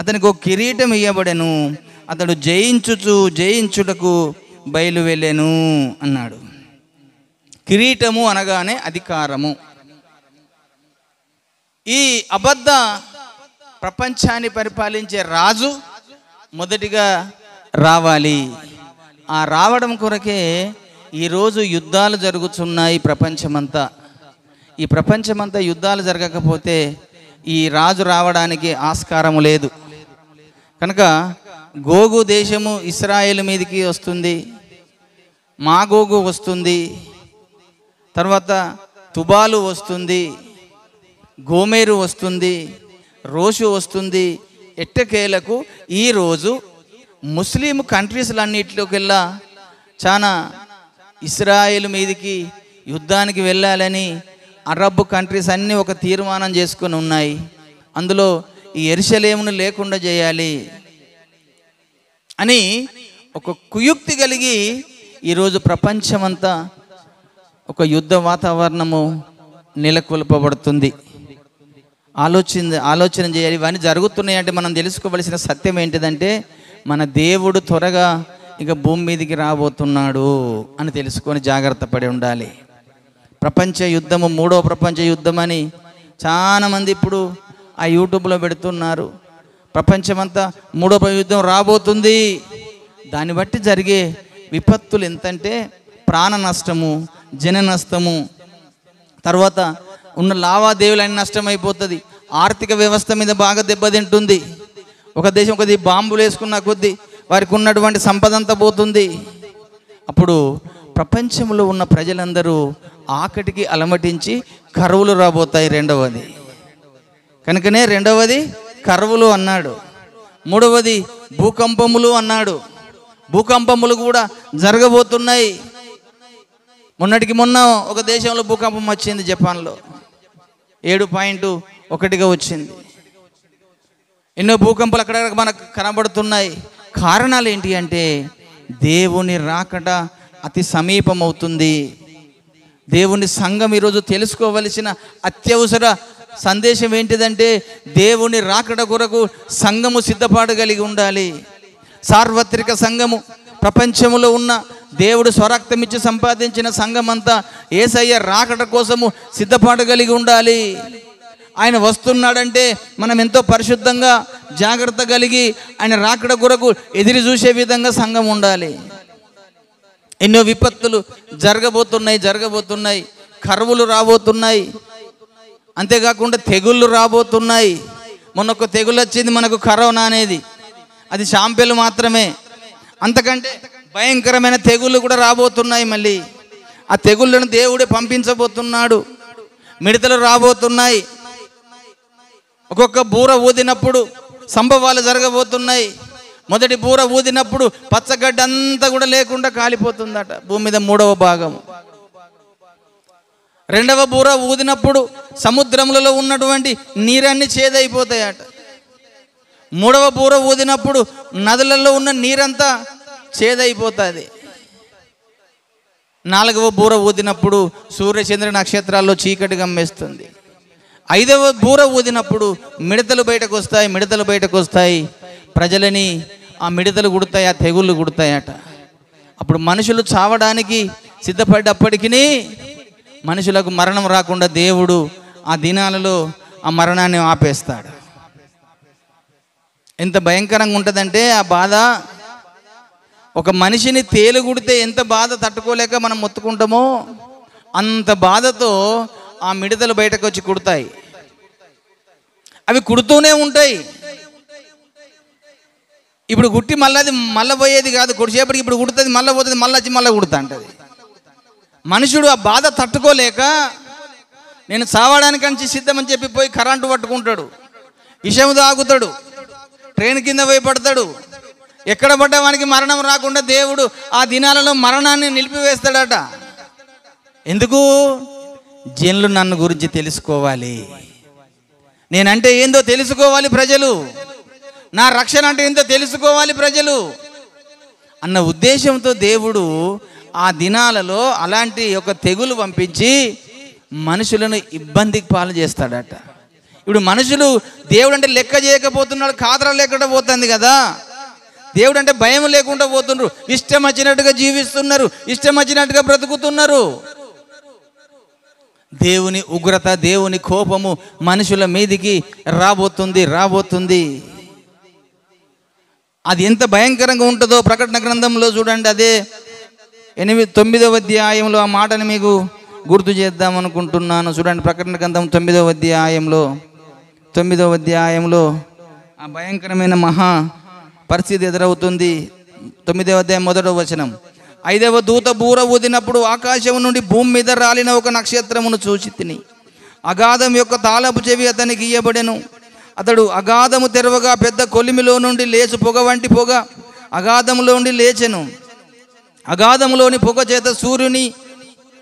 అతనికి ఒక కిరీటం ఇయ్యబడెను. అతడు జయించుటకు బయలు వెళ్ళెను అన్నాడు. కిరీటము అనగానే అధికారము. ఈ అబద్ధ ప్రపంచాన్ని పరిపాలించే రాజు మొదటిగా రావాలి. ఆ రావడం కొరకే ఈరోజు యుద్ధాలు జరుగుతున్నాయి ప్రపంచమంతా. ఈ ప్రపంచమంతా యుద్ధాలు జరగకపోతే ఈ రాజు రావడానికి ఆస్కారం లేదు. కనుక గోగు దేశము ఇస్రాయేల్ మీదకి వస్తుంది, మాగోగు వస్తుంది, తర్వాత తుబాలు వస్తుంది, గోమేరు వస్తుంది, రోషు వస్తుంది. ఎట్టకేలకు ఈరోజు ముస్లిం కంట్రీస్లన్నిటిలోకెల్లా చాలా ఇస్రాయేల్ మీదకి యుద్ధానికి వెళ్ళాలని అరబ్ కంట్రీస్ అన్నీ ఒక తీర్మానం చేసుకొని ఉన్నాయి. అందులో ఈ యెరూషలేమును లేకుండా చేయాలి అని ఒక కుయుక్తి కలిగి ఈరోజు ప్రపంచమంతా ఒక యుద్ధ వాతావరణము నెలకొల్పబడుతుంది. ఆలోచన చేయాలి. ఇవన్నీ జరుగుతున్నాయంటే మనం తెలుసుకోవలసిన సత్యం ఏంటిదంటే మన దేవుడు త్వరగా ఇక భూమి మీదకి రాబోతున్నాడు అని తెలుసుకొని జాగ్రత్త పడి ఉండాలి. ప్రపంచ యుద్ధము, 3వ ప్రపంచ యుద్ధం అని చాలామంది ఇప్పుడు ఆ యూట్యూబ్లో పెడుతున్నారు. ప్రపంచమంతా 3వ యుద్ధం రాబోతుంది. దాన్ని బట్టి జరిగే విపత్తులు ఎంతంటే ప్రాణ నష్టము, జన నష్టము, తర్వాత ఉన్న లావాదేవీలన్నీ నష్టమైపోతుంది. ఆర్థిక వ్యవస్థ మీద బాగా దెబ్బతింటుంది. ఒక దేశం కొద్ది బాంబులు వేసుకున్న కొద్దీ వారికి ఉన్నటువంటి సంపద అంతా పోతుంది. అప్పుడు ప్రపంచంలో ఉన్న ప్రజలందరూ ఆకటికి అలమటించి కరువులు రాబోతాయి. రెండవది కనుకనే రెండవది కరువులు అన్నాడు. మూడవది భూకంపములు అన్నాడు. భూకంపములు కూడా జరగబోతున్నాయి. మొన్నటికి మొన్న ఒక దేశంలో భూకంపం వచ్చింది, జపాన్లో 7.1గా వచ్చింది. ఎన్నో భూకంపాలు అక్కడ మనకు కనబడుతున్నాయి. కారణాలు ఏంటి అంటే దేవుని రాకడ అతి సమీపమవుతుంది. దేవుని సంఘం ఈరోజు తెలుసుకోవలసిన అత్యవసర సందేశం ఏంటిదంటే దేవుని రాకడ కొరకు సంఘము సిద్ధపాటు కలిగి ఉండాలి. సార్వత్రిక సంఘము, ప్రపంచంలో ఉన్న దేవుడు స్వరక్తం ఇచ్చి సంపాదించిన సంఘమంతా యేసయ్య రాకడ కోసము సిద్ధపాటు కలిగి ఉండాలి. ఆయన వస్తున్నాడంటే మనం ఎంతో పరిశుద్ధంగా జాగ్రత్త కలిగి ఆయన రాకడ కొరకు ఎదురు చూసే విధంగా సంఘం ఉండాలి. ఎన్నో విపత్తులు జరగబోతున్నాయి. కరువులు రాబోతున్నాయి. అంతేకాకుండా తెగుళ్ళు రాబోతున్నాయి. మొన్న ఒక తెగులు వచ్చింది మనకు, కరోనా అనేది. అది శాంపిల్ మాత్రమే. అంతకంటే భయంకరమైన తెగుళ్ళు కూడా రాబోతున్నాయి. మళ్ళీ ఆ తెగుళ్ళను దేవుడే పంపించబోతున్నాడు. మిడతలు రాబోతున్నాయి. ఒక్కొక్క బూర ఊదినప్పుడు సంభవాలు జరగబోతున్నాయి. మొదటి బూర ఊదినప్పుడు పచ్చగడ్డ అంతా కూడా లేకుండా కాలిపోతుందట భూమి మీద 3వ భాగం. రెండవ బూర ఊదినప్పుడు సముద్రములలో ఉన్నటువంటి నీరన్నీ చేదైపోతాయట. 3వ బూర ఊదినప్పుడు నదులలో ఉన్న నీరంతా చేదైపోతుంది. 4వ బూర ఊదినప్పుడు సూర్యచంద్ర నక్షత్రాల్లో చీకటి గమ్మేస్తుంది. 5వ బూర ఊదినప్పుడు మిడతలు బయటకు వస్తాయి. ప్రజలని ఆ మిడతలు కుడతాయి, ఆ తెగుళ్ళు కుడతాయట. అప్పుడు మనుషులు చావడానికి సిద్ధపడ్డప్పటికీ మనుషులకు మరణం రాకుండా దేవుడు ఆ దినాలలో ఆ మరణాన్ని ఆపేస్తాడు. ఎంత భయంకరంగా ఉంటుందంటే ఆ బాధ. ఒక మనిషిని తేలు కుడితే ఎంత బాధ తట్టుకోలేక మనం మొత్తుకుంటామో అంత బాధతో ఆ మిడతలు బయటకు వచ్చి కుడతాయి. అవి కుడుతూనే ఉంటాయి. ఇప్పుడు కుట్టి మళ్ళీ పోయేది కాదు, కొద్దిసేపటికి ఇప్పుడు కుడుతుంది, మళ్ళీ పోతుంది, మళ్ళీ వచ్చి మళ్ళీ కుడుతా అంటది. మనుషుడు ఆ బాధ తట్టుకోలేక నేను చావడానికంచి సిద్ధమని చెప్పి పోయి కరెంటు పట్టుకుంటాడు, విషము తాగుతాడు, ట్రైన్ కింద పోయి పడతాడు. ఎక్కడ పడ్డా వానికి మరణం రాకుండా దేవుడు ఆ దినాలలో మరణాన్ని నిలిపివేస్తాడట. ఎందుకు? జనులు నన్ను గురించి తెలుసుకోవాలి, నేనంటే ఏందో తెలుసుకోవాలి ప్రజలు, నా రక్షణ అంటే ఏందో తెలుసుకోవాలి ప్రజలు అన్న ఉద్దేశంతో దేవుడు ఆ దినాలలో అలాంటి ఒక తెగులు పంపించి మనుషులను ఇబ్బందికి పాలు చేస్తాడట. ఇప్పుడు మనుషులు దేవుడు అంటే లెక్క చేయకపోతున్నాడు, కాదర లేకుండా పోతుంది కదా. దేవుడు అంటే భయం లేకుండా పోతున్నారు, ఇష్టం వచ్చినట్టుగా జీవిస్తున్నారు, ఇష్టం వచ్చినట్టుగా బ్రతుకుతున్నారు. దేవుని ఉగ్రత, దేవుని కోపము మనుషుల మీదికి రాబోతుంది. అది ఎంత భయంకరంగా ఉంటుందో ప్రకటన గ్రంథంలో చూడండి. అదే 9వ అధ్యాయంలో ఆ మాటని మీకు గుర్తు చేద్దాం అనుకుంటున్నాను. చూడండి, ప్రకటన గ్రంథం 9వ అధ్యాయంలో ఆ భయంకరమైన మహా పరిస్థితి ఎదురవుతుంది. 9వ అధ్యాయం 1వ వచనం. 5వ దూత బూర ఊదినప్పుడు ఆకాశం నుండి భూమి మీద రాలిన ఒక నక్షత్రమును చూచి తిని, అగాధం యొక్క తాళపు చెవి అతనికి ఇయ్యబడెను. అతడు అగాధము తెరవగా పెద్ద కొలిమిలో నుండి లేచు పొగ వంటి పొగ అగాధములో నుండి లేచెను. అగాధములోని పొగ చేత సూర్యుని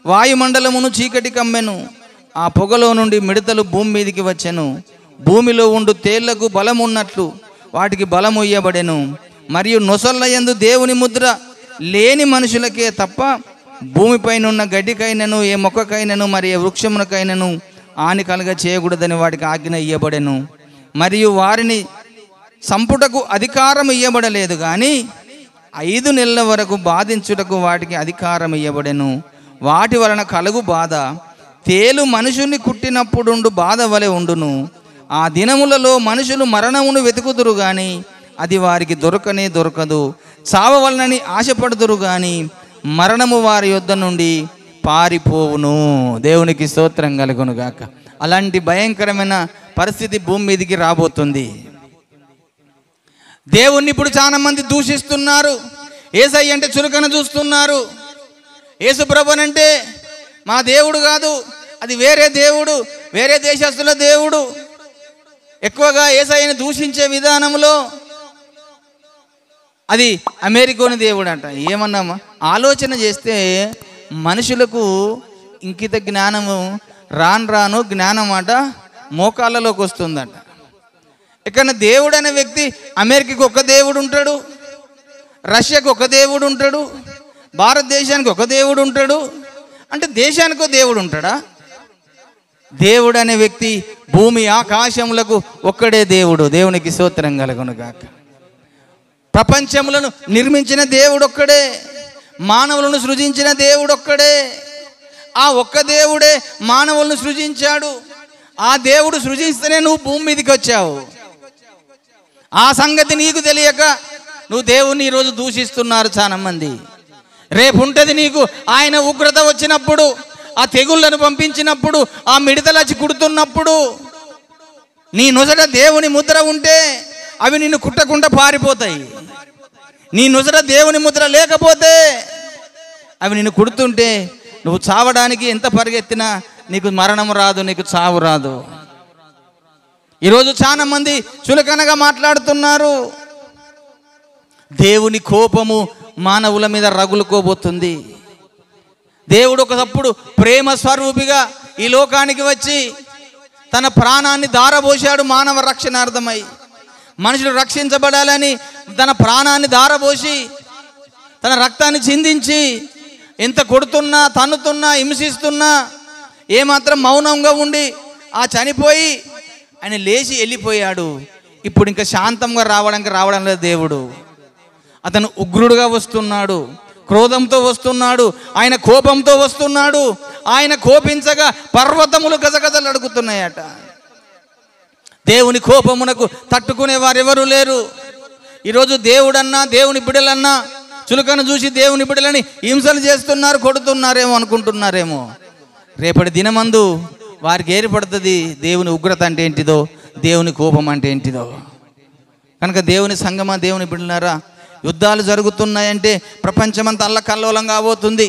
వాయుమండలమును చీకటి కమ్మెను. ఆ పొగలో నుండి మిడతలు భూమి మీదికి వచ్చెను. భూమిలో ఉండు తేళ్లకు బలము ఉన్నట్లు వాటికి బలము ఇయ్యబడెను. మరియు నొసళ్ళ యందు దేవుని ముద్ర లేని మనుషులకే తప్ప భూమిపైనున్న గడ్డికైనను ఏ మొక్కకైనను మరి ఏ వృక్షమునకైనను హాని కలుగ చేయకూడదని వాటికి ఆజ్ఞ ఇయ్యబడెను. మరియు వారిని సంపుటకు అధికారం ఇయ్యబడలేదు, కానీ 5 నెలల వరకు బాధించుటకు వాటికి అధికారం ఇయ్యబడెను. వాటి వలన కలుగు బాధ తేలు మనుషుని కుట్టినప్పుడుండు బాధ వలె ఉండును. ఆ దినములలో మనుషులు మరణమును వెతుకుదురు గాని అది వారికి దొరకదు. చావవలనని ఆశపడుదురు గాని మరణము వారి యొద్ద నుండి పారిపోవును. దేవునికి స్తోత్రం కలుగును గాక. అలాంటి భయంకరమైన పరిస్థితి భూమి మీదికి రాబోతుంది. దేవుణ్ణి ఇప్పుడు చాలా మంది దూషిస్తున్నారు. యేసయ్య అంటే చులకన చూస్తున్నారు. యేసు ప్రభునంటే మా దేవుడు కాదు, అది వేరే దేవుడు, వేరే దేశస్తుల దేవుడు. ఎక్కువగా యేసయ్యని దూషించే విధానంలో అది అమెరికాని దేవుడు అంట. ఏమన్నామా ఆలోచన చేస్తే మనుషులకు ఇంకిత జ్ఞానము రాను జ్ఞానం అట మోకాళ్ళలోకి వస్తుందంట. ఇక్కడ దేవుడు అనే వ్యక్తి అమెరికాకి ఒక దేవుడు ఉంటాడు, రష్యాకు ఒక దేవుడు ఉంటాడు, భారతదేశానికి ఒక దేవుడు ఉంటాడు. అంటే దేశానికి ఒక దేవుడు ఉంటాడా? దేవుడు అనే వ్యక్తి భూమి ఆకాశములకు ఒక్కడే దేవుడు. దేవునికి స్తోత్రం కలుగును గాక. ప్రపంచములను నిర్మించిన దేవుడు ఒక్కడే, మానవులను సృజించిన దేవుడు ఒక్కడే. ఆ ఒక్క దేవుడే మానవులను సృజించాడు. ఆ దేవుడు సృజిస్తేనే నువ్వు భూమి మీదకి వచ్చావు. ఆ సంగతి నీకు తెలియక నువ్వు దేవుణ్ణి ఈరోజు దూషిస్తున్నారు చాలా మంది. రేపు ఉంటుంది నీకు ఆయన ఉగ్రత వచ్చినప్పుడు, ఆ తెగుళ్లను పంపించినప్పుడు, ఆ మిడతలచ్చి కుడుతున్నప్పుడు నీ నొసట దేవుని ముద్ర ఉంటే అవి నిన్ను కుట్టకుండా పారిపోతాయి. నీ నొసట దేవుని ముద్ర లేకపోతే అవి నిన్ను కుడుతుంటే నువ్వు చావడానికి ఎంత పరిగెత్తినా నీకు మరణం రాదు, నీకు చావు రాదు. ఈరోజు చాలా మంది చులకనగా మాట్లాడుతున్నారు. దేవుని కోపము మానవుల మీద రగులుకోబోతుంది. దేవుడు ఒకప్పుడు ప్రేమ స్వరూపిగా ఈ లోకానికి వచ్చి తన ప్రాణాన్ని ధారపోశాడు మానవ రక్షణార్థమై. మనుషులు రక్షించబడాలని తన ప్రాణాన్ని ధారపోసి తన రక్తాన్ని చిందించి ఎంత కొడుతున్నా, తన్నుతున్నా, హింసిస్తున్నా ఏమాత్రం మౌనంగా ఉండి ఆ చనిపోయి ఆయన లేచి వెళ్ళిపోయాడు. ఇప్పుడు ఇంకా శాంతంగా రావడం లేదు దేవుడు. అతను ఉగ్రుడుగా వస్తున్నాడు, క్రోధంతో వస్తున్నాడు, ఆయన కోపంతో వస్తున్నాడు. ఆయన కోపించగా పర్వతములు గజగజలు అడుగుతున్నాయట. దేవుని కోపమునకు తట్టుకునే వారెవరూ లేరు. ఈరోజు దేవుడన్నా దేవుని బిడ్డలన్నా చులకను చూసి దేవుని బిడ్డలని హింసలు చేస్తున్నారు, కొడుతున్నారేమో అనుకుంటున్నారేమో. రేపటి దినమందు వారికి ఏర్పడుతుంది దేవుని ఉగ్రత అంటే ఏంటిదో, దేవుని కోపం అంటే ఏంటిదో. కనుక దేవుని సంగమా, దేవుని బిడ్డలారా, యుద్ధాలు జరుగుతున్నాయంటే ప్రపంచమంతా అల్లకల్లోలం కాబోతుంది.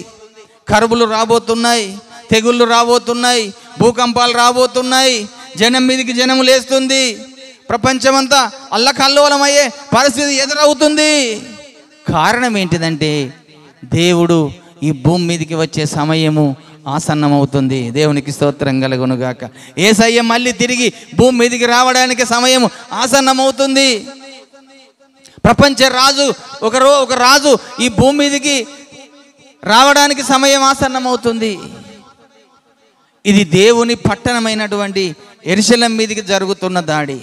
కరువులు రాబోతున్నాయి, తెగుళ్ళు రాబోతున్నాయి, భూకంపాలు రాబోతున్నాయి, జనం మీదికి జనం లేస్తుంది. ప్రపంచమంతా అల్లకల్లోలమయ్యే పరిస్థితి ఎదురవుతుంది. కారణం ఏంటిదంటే దేవుడు ఈ భూమి మీదకి వచ్చే సమయము ఆసన్నమవుతుంది. దేవునికి స్తోత్రం కలుగును గాక. యేసయ్య మళ్ళీ తిరిగి భూమి మీదకి రావడానికి సమయం ఆసన్నమవుతుంది. ప్రపంచ రాజు ఒక రాజు ఈ భూమి మీదకి రావడానికి సమయం ఆసన్నమవుతుంది. ఇది దేవుని పట్టణమైనటువంటి యెరూషలేము మీదకి జరుగుతున్న దాడి.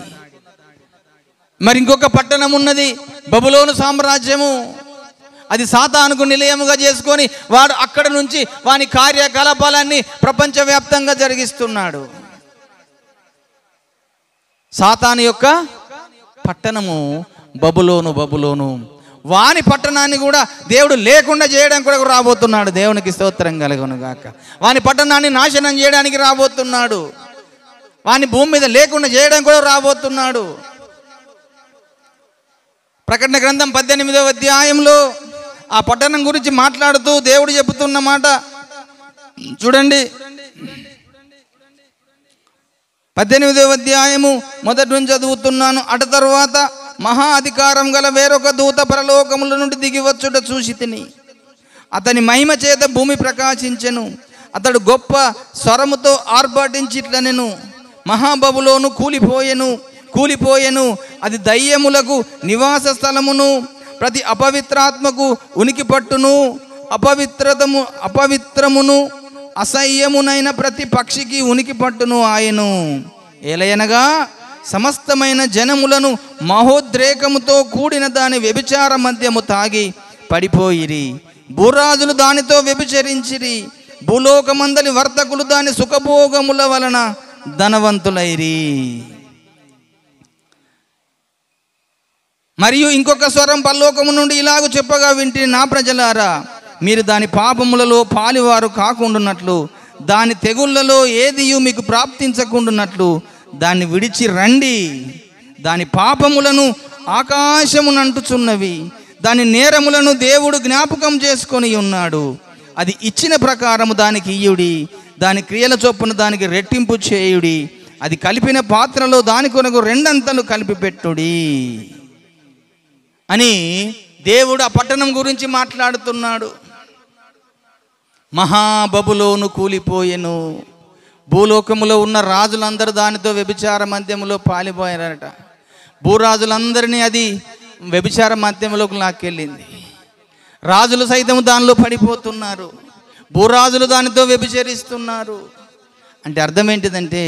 మరి ఇంకొక పట్టణం ఉన్నది, బబులోను సామ్రాజ్యము. అది సాతానుకు నిలయముగా చేసుకొని వాడు అక్కడ నుంచి వాని కార్యకలాపాలన్నీ ప్రపంచవ్యాప్తంగా జరిగిస్తున్నాడు. సాతాను యొక్క పట్టణము బబులోను. బబులోను వాని పట్టణాన్ని కూడా దేవుడు లేకుండా చేయడం కూడా రాబోతున్నాడు. దేవునికి స్తోత్రం కలుగును గాక. వాని పట్టణాన్ని నాశనం చేయడానికి రాబోతున్నాడు. వాని భూమి మీద లేకుండా చేయడం కూడా రాబోతున్నాడు. ప్రకటన గ్రంథం 18వ అధ్యాయంలో ఆ పట్టణం గురించి మాట్లాడుతూ దేవుడు చెబుతున్న మాట చూడండి. 18వ అధ్యాయము మొదటి నుంచి చదువుతున్నాను. అటు తరువాత మహా అధికారం గల వేరొక దూత పరలోకముల నుండి దిగివచ్చుట చూసి తిని. అతని మహిమ చేత భూమి ప్రకాశించెను. అతడు గొప్ప స్వరముతో ఆర్భాటించిట్లనెను, మహాబబులోను కూలిపోయెను, అది దయ్యములకు నివాస స్థలమును, ప్రతి అపవిత్రాత్మకు ఉనికి పట్టును, అపవిత్రమును అసహ్యమునైన ప్రతి పక్షికి ఉనికి పట్టును ఆయను. ఏలయనగా సమస్తమైన జనములను మహోద్రేకముతో కూడిన దాని వ్యభిచార మద్యము తాగి పడిపోయిరి. భూరాజులు దానితో వ్యభిచరించిరి. భూలోకమందలి వర్తకులు దాని సుఖభోగముల వలన ధనవంతులైరి. మరియు ఇంకొక స్వరం పరలోకము నుండి ఇలాగూ చెప్పగా వింటిని, నా ప్రజలారా, మీరు దాని పాపములలో పాలివారు కాకుండానట్లు, దాని తెగుళ్లలో ఏదియు మీకు ప్రాప్తించకుండానట్లు దాన్ని విడిచి రండి. దాని పాపములను ఆకాశమునంటుచున్నవి, దాని నేరములను దేవుడు జ్ఞాపకం చేసుకొని ఉన్నాడు. అది ఇచ్చిన ప్రకారము దానికి ఇయ్యుడి, దాని క్రియల చొప్పున దానికి రెట్టింపు చేయుడి. అది కలిపిన పాత్రలో దాని కొరకు రెండంతలు కలిపి పెట్టుడి అని దేవుడు ఆ పట్టణం గురించి మాట్లాడుతున్నాడు. మహాబబులోను కూలిపోయెను. భూలోకములో ఉన్న రాజులందరూ దానితో వ్యభిచార మద్యములో పాలిపోయారట. భూరాజులందరినీ అది వ్యభిచార మద్యములోకి లాక్కెళ్ళింది. రాజులు సైతం దానిలో పడిపోతున్నారు. భూరాజులు దానితో వ్యభిచరిస్తున్నారు. అంటే అర్థం ఏంటిదంటే,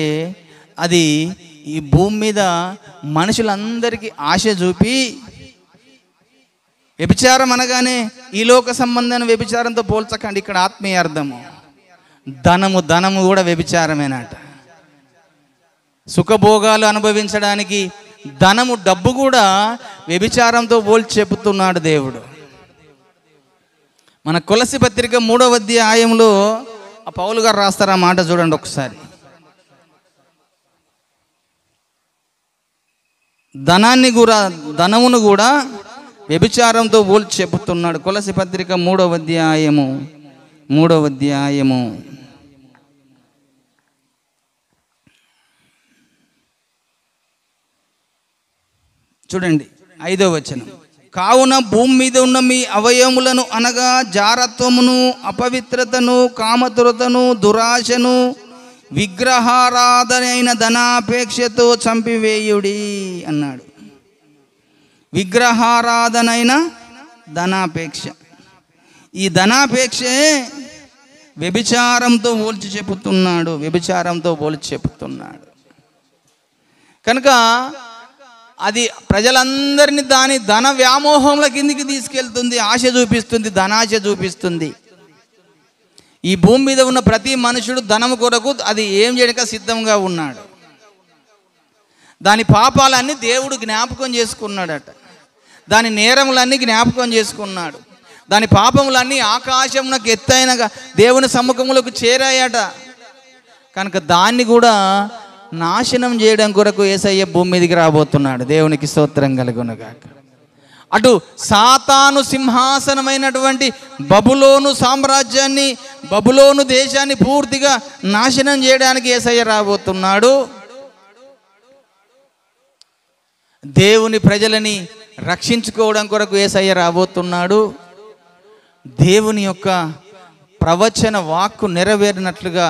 అది ఈ భూమి మీద మనుషులందరికీ ఆశ చూపి, వ్యభిచారం అనగానే ఈ లోక సంబంధమైన వ్యభిచారంతో పోల్చకండి. ఇక్కడ ఆత్మీయ అర్థము. ధనము కూడా వ్యభిచారమేనట. సుఖభోగాలు అనుభవించడానికి ధనము, డబ్బు కూడా వ్యభిచారంతో పోల్చి చెబుతున్నాడు దేవుడు. మన కొలసి పత్రిక 3వ అధ్యాయంలో ఆ పౌలు గారు రాస్తారు ఆ మాట చూడండి ఒకసారి. ధనమును కూడా వ్యభిచారంతో పోల్చి చెబుతున్నాడు. కొలసి పత్రిక 3వ అధ్యాయము చూడండి 5వ వచనం. కావున భూమి మీద ఉన్న మీ అవయములను అనగా జారత్వమును, అపవిత్రతను, కామతురతను, దురాశను, విగ్రహారాధనైన ధనాపేక్షతో చంపివేయుడి అన్నాడు. విగ్రహారాధనైన ధనాపేక్ష. ఈ ధనాపేక్షే వ్యభిచారంతో పోల్చి చెబుతున్నాడు. కనుక అది ప్రజలందరినీ దాని ధన వ్యామోహంల కిందికి తీసుకెళ్తుంది. ఆశ చూపిస్తుంది, ధనాశ చూపిస్తుంది. ఈ భూమి మీద ఉన్న ప్రతి మనుషుడు ధనము కొరకు అది ఏం చేయడానికి సిద్ధంగా ఉన్నాడు. దాని పాపాలన్నీ దేవుడు జ్ఞాపకం చేసుకున్నాడట. దాని నేరములన్నీ జ్ఞాపకం చేసుకున్నాడు. దాని పాపములన్నీ ఆకాశమునకు ఎత్తైన దేవుని సముఖములకు చేరాయట. కనుక దాన్ని కూడా నాశనం చేయడం కొరకు యేసయ్య భూమి మీదకి రాబోతున్నాడు. దేవునికి స్తోత్రం కలుగునుగాక. అటు సాతాను సింహాసనమైనటువంటి బబులోను సామ్రాజ్యాన్ని, బబులోను దేశాన్ని పూర్తిగా నాశనం చేయడానికి యేసయ్య రాబోతున్నాడు. దేవుని ప్రజలని రక్షించుకోవడం కొరకు యేసయ్య రాబోతున్నాడు. దేవుని యొక్క ప్రవచన వాక్కు నెరవేరినట్లుగా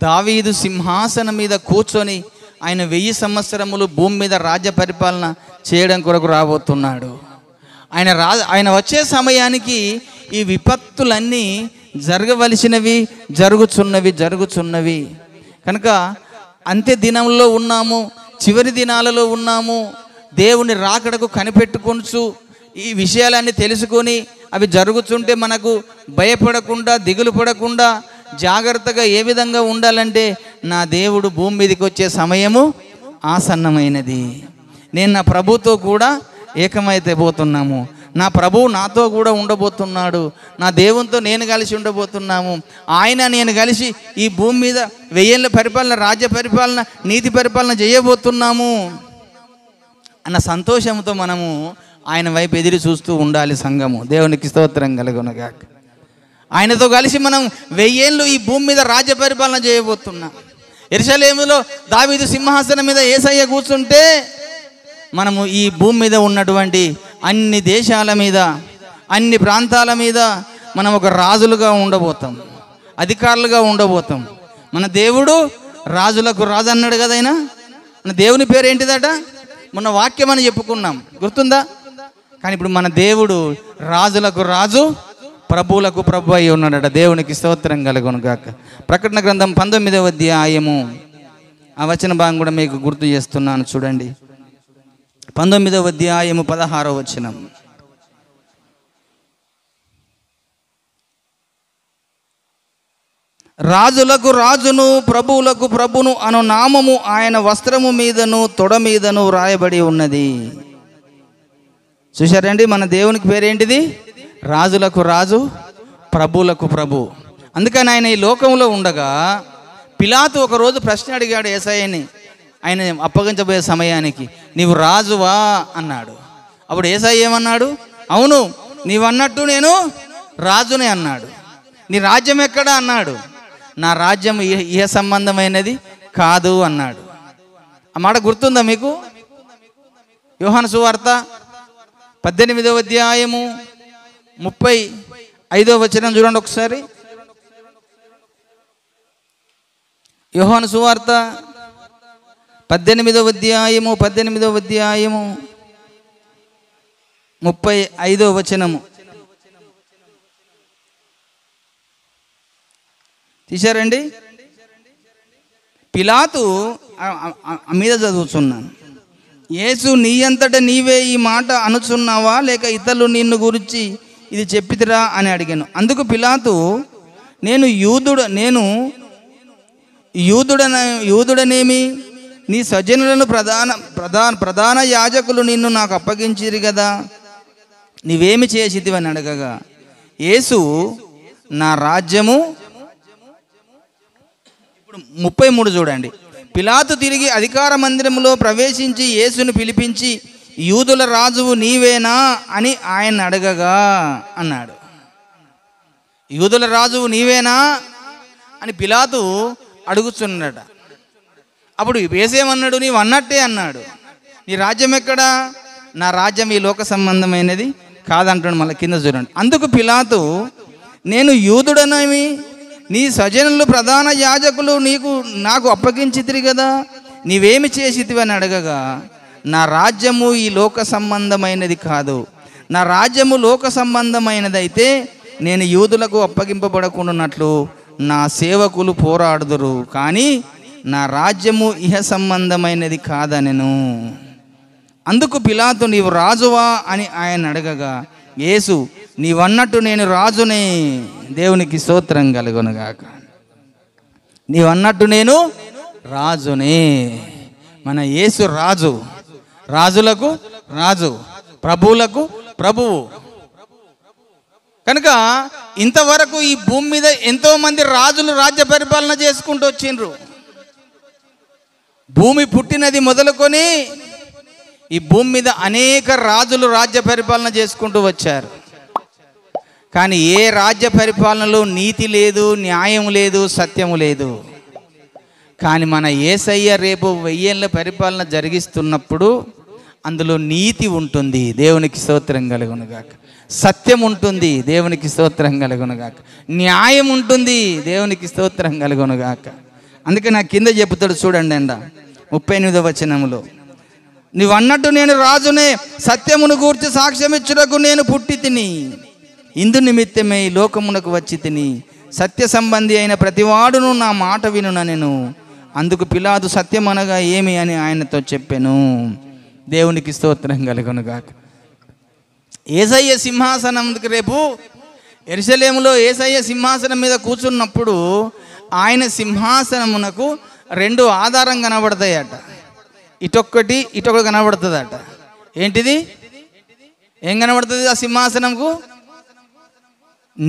దావీదు సింహాసనం మీద కూర్చొని ఆయన 1000 సంవత్సరములు భూమి మీద రాజ్య పరిపాలన చేయడం కొరకు రాబోతున్నాడు. ఆయన వచ్చే సమయానికి ఈ విపత్తులన్నీ జరగవలసినవి జరుగుచున్నవి. కనుక అంత్య దినంలో ఉన్నాము, చివరి దినాలలో ఉన్నాము. దేవుని రాకడకు కనిపెట్టుకొనుచు ఈ విషయాలన్నీ తెలుసుకొని అవి జరుగుతుంటే మనకు భయపడకుండా దిగులు పడకుండా జాగ్రత్తగా ఏ విధంగా ఉండాలంటే, నా దేవుడు భూమి మీదకి వచ్చే సమయము ఆసన్నమైనది, నేను నా ప్రభుతో కూడా ఏకమైతే పోతున్నాము, నా ప్రభువు నాతో కూడా ఉండబోతున్నాడు, నా దేవునితో నేను కలిసి ఉండబోతున్నాము, ఆయన నేను కలిసి ఈ భూమి మీద 1000 ఏళ్ళ పరిపాలన, రాజ్య పరిపాలన, నీతి పరిపాలన చేయబోతున్నాము అన్న సంతోషంతో మనము ఆయన వైపు ఎదురు చూస్తూ ఉండాలి సంఘము. దేవునికి స్తోత్రం కలుగునుగాక. ఆయనతో కలిసి మనం 1000 ఏళ్ళు ఈ భూమి మీద రాజ్య పరిపాలన చేయబోతున్నాం. యెరూషలేములో దావీదు సింహాసనం మీద యేసయ్య కూర్చుంటే మనము ఈ భూమి మీద ఉన్నటువంటి అన్ని దేశాల మీద, అన్ని ప్రాంతాల మీద మనం ఒక రాజులుగా ఉండబోతాం, అధికారులుగా ఉండబోతాం. మన దేవుడు రాజులకు రాజు అన్నాడు కదా. ఆయన మన దేవుని పేరు ఏంటిదట? మొన్న వాక్యం అని చెప్పుకున్నాం, గుర్తుందా? కానీ ఇప్పుడు మన దేవుడు రాజులకు రాజు, ప్రభువులకు ప్రభు అయి ఉన్నాడట. దేవునికి స్తోత్రం కలుగునుగాక. ప్రకటన గ్రంథం 19వ అధ్యాయము ఆ వచన భాగం కూడా మీకు గుర్తు చేస్తున్నాను, చూడండి. 19వ అధ్యాయము 16వ వచనం. రాజులకు రాజును ప్రభువులకు ప్రభును అను నామము ఆయన వస్త్రము మీదను తొడ మీదను వ్రాయబడి ఉన్నది. చూశారండి, మన దేవునికి పేరేంటిది? రాజులకు రాజు, ప్రభువులకు ప్రభు. అందుకని ఆయన ఈ లోకంలో ఉండగా పిలాతు ఒకరోజు ప్రశ్న అడిగాడు యేసయ్యని, ఆయన అప్పగించబోయే సమయానికి, నీవు రాజువా అన్నాడు. అప్పుడు యేసయ్య ఏమన్నాడు? అవును, నీవన్నట్టు నేను రాజునే అన్నాడు. నీ రాజ్యం ఎక్కడా అన్నాడు. నా రాజ్యం ఇహ సంబంధమైనది కాదు అన్నాడు. ఆ మాట గుర్తుందా మీకు? యోహాను సువార్త 18వ అధ్యాయము 35వ వచనం చూడండి ఒకసారి. యోహాను సువార్త 18వ అధ్యాయము 35వ వచనము తీశారండి. పిలాతు మీద చదువుతున్నాను. యేసు, నీ అంతటా నీవే ఈ మాట అనుచున్నావా, లేక ఇతరులు నిన్ను గురించి ఇది చెప్పితిరా అని అడిగాను. అందుకు పిలాతు, నేను యూదుడనేమి, నీ సజ్జనులను ప్రధాన యాజకులు నిన్ను నాకు అప్పగించిరి కదా, నీవేమి చేసితివని అడగగా, యేసు, నా రాజ్యము. ఇప్పుడు 33 చూడండి. పిలాతు తిరిగి అధికార మందిరంలో ప్రవేశించి యేసును పిలిపించి, యూదుల రాజువు నీవేనా అని ఆయన అడగగా అన్నాడు. యూదుల రాజువు నీవేనా అని పిలాతు అడుగుతున్నాడట. అప్పుడు యేసేమన్నాడు? నీవు అన్నట్టే అన్నాడు. నీ రాజ్యం ఎక్కడా? నా రాజ్యం ఈ లోక సంబంధమైనది కాదంటాడు. మళ్ళీ కింద చూడండి. అందుకు పిలాతు, నేను యూదుడనేమి, నీ సజనులు ప్రధాన యాజకులు నాకు అప్పగించితిరి కదా, నీవేమి చేసితివని అడగగా, నా రాజ్యము ఈ లోక సంబంధమైనది కాదు. నా రాజ్యము లోక సంబంధమైనదైతే నేను యూదులకు అప్పగింపబడకుండానట్లు నా సేవకులు పోరాడుదురు, కానీ నా రాజ్యము ఇహ సంబంధమైనది కాదనెను. అందుకు పిలాతు, నీవు రాజువా అని ఆయన అడగగా, యేసు, నీవన్నట్టు నేను రాజునే. దేవునికి స్తోత్రం కలుగునుగాక. నీవన్నట్టు నేను రాజునే. మన యేసు రాజు, రాజులకు రాజు, ప్రభువులకు ప్రభువు. కనుక ఇంతవరకు ఈ భూమి మీద ఎంతో మంది రాజులు రాజ్య పరిపాలన చేసుకుంటూ వచ్చిండ్రు. భూమి పుట్టినది మొదలుకొని ఈ భూమి మీద అనేక రాజులు రాజ్య పరిపాలన చేసుకుంటూ వచ్చారు. కానీ ఏ రాజ్య పరిపాలనలో నీతి లేదు, న్యాయం లేదు, సత్యము లేదు. కానీ మన యేసయ్య రేపు 1000 ఏళ్ళ పరిపాలన జరిగిస్తున్నప్పుడు అందులో నీతి ఉంటుంది. దేవునికి స్తోత్రం కలుగునుగాక. సత్యం ఉంటుంది. దేవునికి స్తోత్రం కలుగునుగాక. న్యాయం ఉంటుంది. దేవునికి స్తోత్రం కలుగునుగాక. అందుకే నా కింద చెప్తాడు చూడండి అండ 38వ వచనములో, నీవు అన్నట్టు నేను రాజునే, సత్యమును గూర్చి సాక్ష్యం ఇచ్చుటకు నేను పుట్టి తిని, ఇందు నిమిత్తమే ఈ లోకమునకు వచ్చి తిని, సత్య సంబంధి అయిన ప్రతివాడును నా మాట వినున నేను. అందుకు పిలాతు, సత్యం అనగా ఏమి అని ఆయనతో చెప్పాను. దేవునికి స్తోత్రం కలుగును గాక. యేసయ్య సింహాసనంకి రేపు యెరూషలేములో యేసయ్య సింహాసనం మీద కూర్చున్నప్పుడు ఆయన సింహాసనమునకు 2 ఆధారం కనబడతాయట. ఇటొక్కటి ఇటొకటి కనబడుతుందట. ఏంటిది? ఏం కనబడుతుంది ఆ సింహాసనంకు?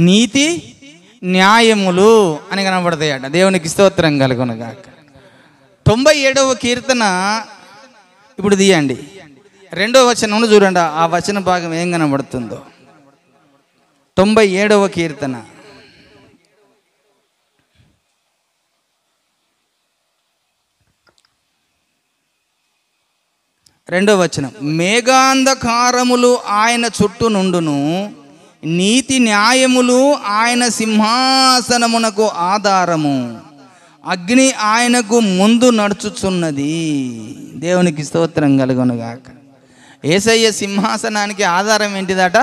నీతి న్యాయములు అని కనబడతాయట. దేవునికి స్తోత్రం కలుగును గాక. 97వ కీర్తన ఇప్పుడు తీయండి, 2వ వచనంలో చూడండి ఆ వచన భాగం ఏం కనబడుతుందో. 97వ కీర్తన 2వ వచనం. మేఘాంధకారములు ఆయన చుట్టూ నుండును, నీతి న్యాయములు ఆయన సింహాసనమునకు ఆధారము, అగ్ని ఆయనకు ముందు నడుచుచున్నది. దేవునికి స్తోత్రం కలుగును గాక. యేసయ్య సింహాసనానికి ఆధారం ఏంటిదట?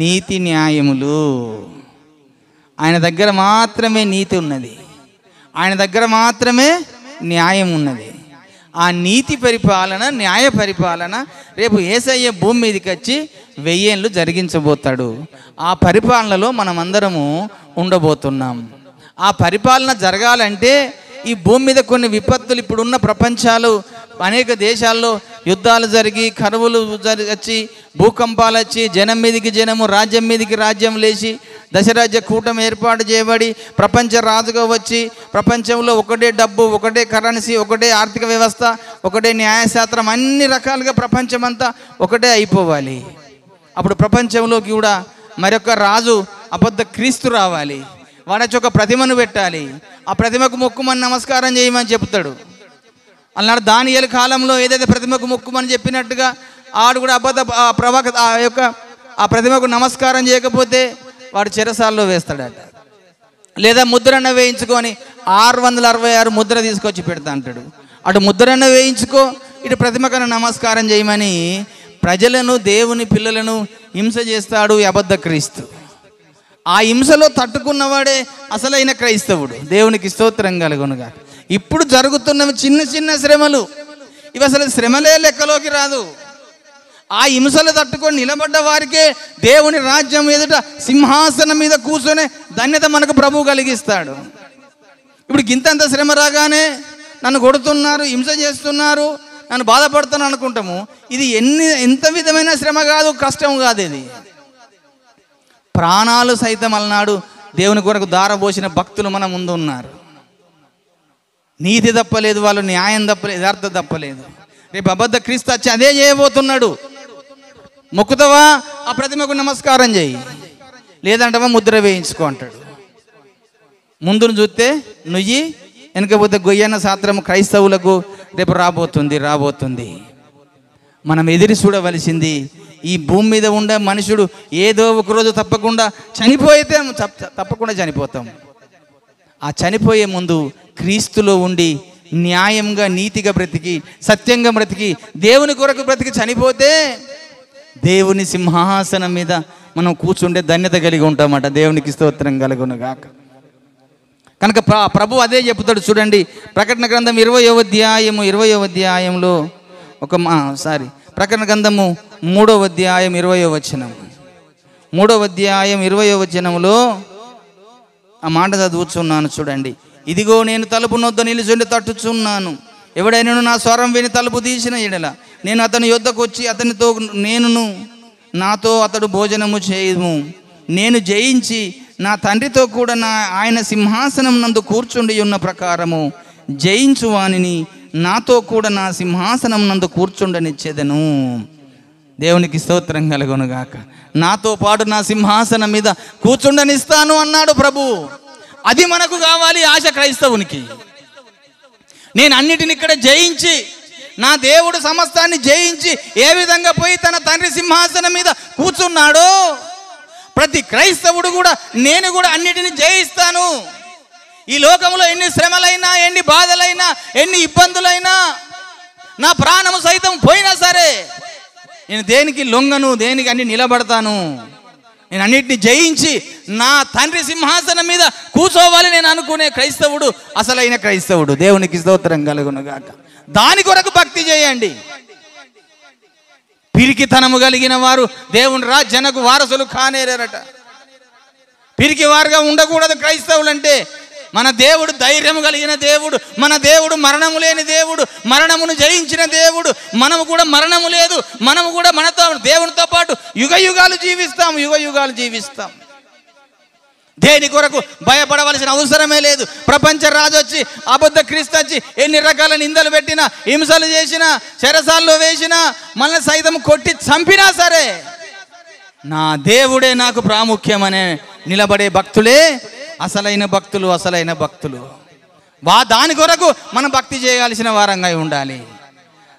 నీతి న్యాయములు. ఆయన దగ్గర మాత్రమే నీతి ఉన్నది, ఆయన దగ్గర మాత్రమే న్యాయం ఉన్నది. ఆ నీతి పరిపాలన, న్యాయ పరిపాలన రేపు యేసయ్య భూమి మీదకి వచ్చి 1000 ఏళ్ళు జరిగించబోతాడు. ఆ పరిపాలనలో మనం అందరము ఉండబోతున్నాం. ఆ పరిపాలన జరగాలంటే ఈ భూమి మీద కొన్ని విపత్తులు, ఇప్పుడున్న ప్రపంచాలు అనేక దేశాల్లో యుద్ధాలు జరిగి, కరువులు వచ్చి, భూకంపాలు వచ్చి, జనం మీదకి జనము, రాజ్యం మీదకి రాజ్యం లేచి, దశరాజ్య కూటమి ఏర్పాటు చేయబడి ప్రపంచ రాజుగా వచ్చి, ప్రపంచంలో ఒకటే డబ్బు, ఒకటే కరెన్సీ, ఒకటే ఆర్థిక వ్యవస్థ, ఒకటే న్యాయశాస్త్రం, అన్ని రకాలుగా ప్రపంచమంతా ఒకటే అయిపోవాలి. అప్పుడు ప్రపంచంలోకి కూడా మరొక రాజు అబద్ధ క్రీస్తు రావాలి. వాడొచ్చి ఒక ప్రతిమను పెట్టాలి, ఆ ప్రతిమకు మొక్కుమని నమస్కారం చేయమని చెప్తాడు. అన్నాడు దానియేలు కాలంలో ఏదైతే ప్రతిమకు మొక్కుమని చెప్పినట్టుగా ఆడు కూడా అబద్ధ ఆ ప్రతిమకు నమస్కారం చేయకపోతే వాడు చెరసాల్లో వేస్తాడట. లేదా ముద్రన్న వేయించుకొని 666 ముద్ర తీసుకొచ్చి పెడతా అంటాడు. అటు ముద్రన్న వేయించుకో, ఇటు ప్రతిమకను నమస్కారం చేయమని ప్రజలను, దేవుని పిల్లలను హింస చేస్తాడు ఈ అబద్ధ క్రీస్తు. ఆ హింసలో తట్టుకున్నవాడే అసలైన క్రైస్తవుడు. దేవునికి స్తోత్రం కలుగునుగా. ఇప్పుడు జరుగుతున్నవి చిన్న చిన్న శ్రమలు, ఇవి అసలు శ్రమలే లెక్కలోకి రాదు. ఆ హింసలు తట్టుకొని నిలబడ్డ వారికే దేవుని రాజ్యం ఎదుట సింహాసనం మీద కూర్చొనే ధన్యత మనకు ప్రభువు కలిగిస్తాడు. ఇప్పుడు గింతంత శ్రమ రాగానే నన్ను కొడుతున్నారు, హింస చేస్తున్నారు, నన్ను బాధపడుతున్నాను అనుకుంటాము. ఇది ఎంత విధమైన శ్రమ కాదు, కష్టం కాదు. ఇది ప్రాణాలు సైతం అలనాడు దేవుని కొరకు దారబోసిన భక్తులు మన ముందు ఉన్నారు. నీతి తప్పలేదు, వాళ్ళు న్యాయం తప్పలేదు, యథార్థత తప్పలేదు. రేపు అబద్ధ క్రీస్తు వచ్చి అదే చేయబోతున్నాడు. మొక్కుతావా ఆ ప్రతిమకు నమస్కారం చేయి, లేదంటవా ముద్ర వేయించుకో అంటాడు. ముందును చూస్తే నుయ్యి, వెనకపోతే గొయ్యన్న శాస్త్రం క్రైస్తవులకు రేపు రాబోతుంది. మనం ఎదిరి చూడవలసింది ఈ భూమి మీద ఉండే మనుషుడు ఏదో ఒకరోజు తప్పకుండా చనిపోతాం. ఆ చనిపోయే ముందు క్రీస్తులో ఉండి న్యాయంగా, నీతిగా బ్రతికి, సత్యంగా బ్రతికి, దేవుని కొరకు బ్రతికి చనిపోతే దేవుని సింహాసనం మీద మనం కూర్చుండే ధన్యత కలిగి ఉంటామట. దేవునికి స్తోత్రం కలుగును గాక. కనుక ప్రభు అదే చెప్తాడు చూడండి. ప్రకటన గ్రంథం 20వ అధ్యాయంలో ప్రకటన గ్రంథము 3వ అధ్యాయం 20వ వచనం. 3వ అధ్యాయం 20వ వచనంలో ఆ మాట చదువుచున్నాను చూడండి. ఇదిగో నేను తలుపు నొద్ద నిలుచుండి తట్టుచున్నాను. ఎవడైనా నా స్వరం విని తలుపు తీసిన ఎడల నేను అతని యొద్దకు వచ్చి అతనితో నాతో అతడు భోజనము చేయము. నేను జయించి నా తండ్రితో కూడా ఆయన సింహాసనం నందు కూర్చుండి ఉన్న ప్రకారము జయించు వానిని నాతో కూడా నా సింహాసనం నందు కూర్చుండనిచ్చేదను. దేవునికి స్తోత్రం కలుగును గాక. నాతో పాటు నా సింహాసనం మీద కూర్చుండనిస్తాను అన్నాడు ప్రభు. అది మనకు కావాలి ఆశ క్రైస్తవునికి. నేను అన్నిటిని ఇక్కడ జయించి, నా దేవుడు సమస్తాన్ని జయించి ఏ విధంగా పోయి తన తండ్రి సింహాసనం మీద కూర్చున్నాడో ప్రతి క్రైస్తవుడు కూడా నేను కూడా అన్నిటిని జయిస్తాను. ఈ లోకంలో ఎన్ని శ్రమలైనా, ఎన్ని బాధలైనా, ఎన్ని ఇబ్బందులైనా, నా ప్రాణము సైతం పోయినా సరే నేను దేనికి లొంగను, దేనికి అన్ని నిలబడతాను. నేను అన్నిటిని జయించి నా తండ్రి సింహాసనం మీద కూర్చోవాలి నేను అనుకునే క్రైస్తవుడు అసలైన క్రైస్తవుడు. దేవునికి స్తోత్రం కలుగును గాక. దాని కొరకు భక్తి చేయండి. పిరికితనము కలిగిన వారు దేవుని రాజ్యానికి వారసులు కానేరట. పిరికి వారుగా ఉండకూడదు క్రైస్తవులంటే. మన దేవుడు ధైర్యం కలిగిన దేవుడు, మన దేవుడు మరణము లేని దేవుడు, మరణమును జయించిన దేవుడు. మనము కూడా మరణము లేదు, మనము కూడా మనతో దేవునితో పాటు యుగ యుగాలు జీవిస్తాం. దేని కొరకు భయపడవలసిన అవసరమే లేదు. ప్రపంచ రాజు వచ్చి, అబద్ధ క్రీస్తు వచ్చి ఎన్ని రకాల నిందలు పెట్టినా, హింసలు చేసినా, చెరసాల్లో వేసినా, మనల్ని సైతం కొట్టి చంపినా సరే నా దేవుడే నాకు ప్రాముఖ్యమనే నిలబడే భక్తులే అసలైన భక్తులు. దాని కొరకు మనం భక్తి చేయాల్సిన వారంగా ఉండాలి.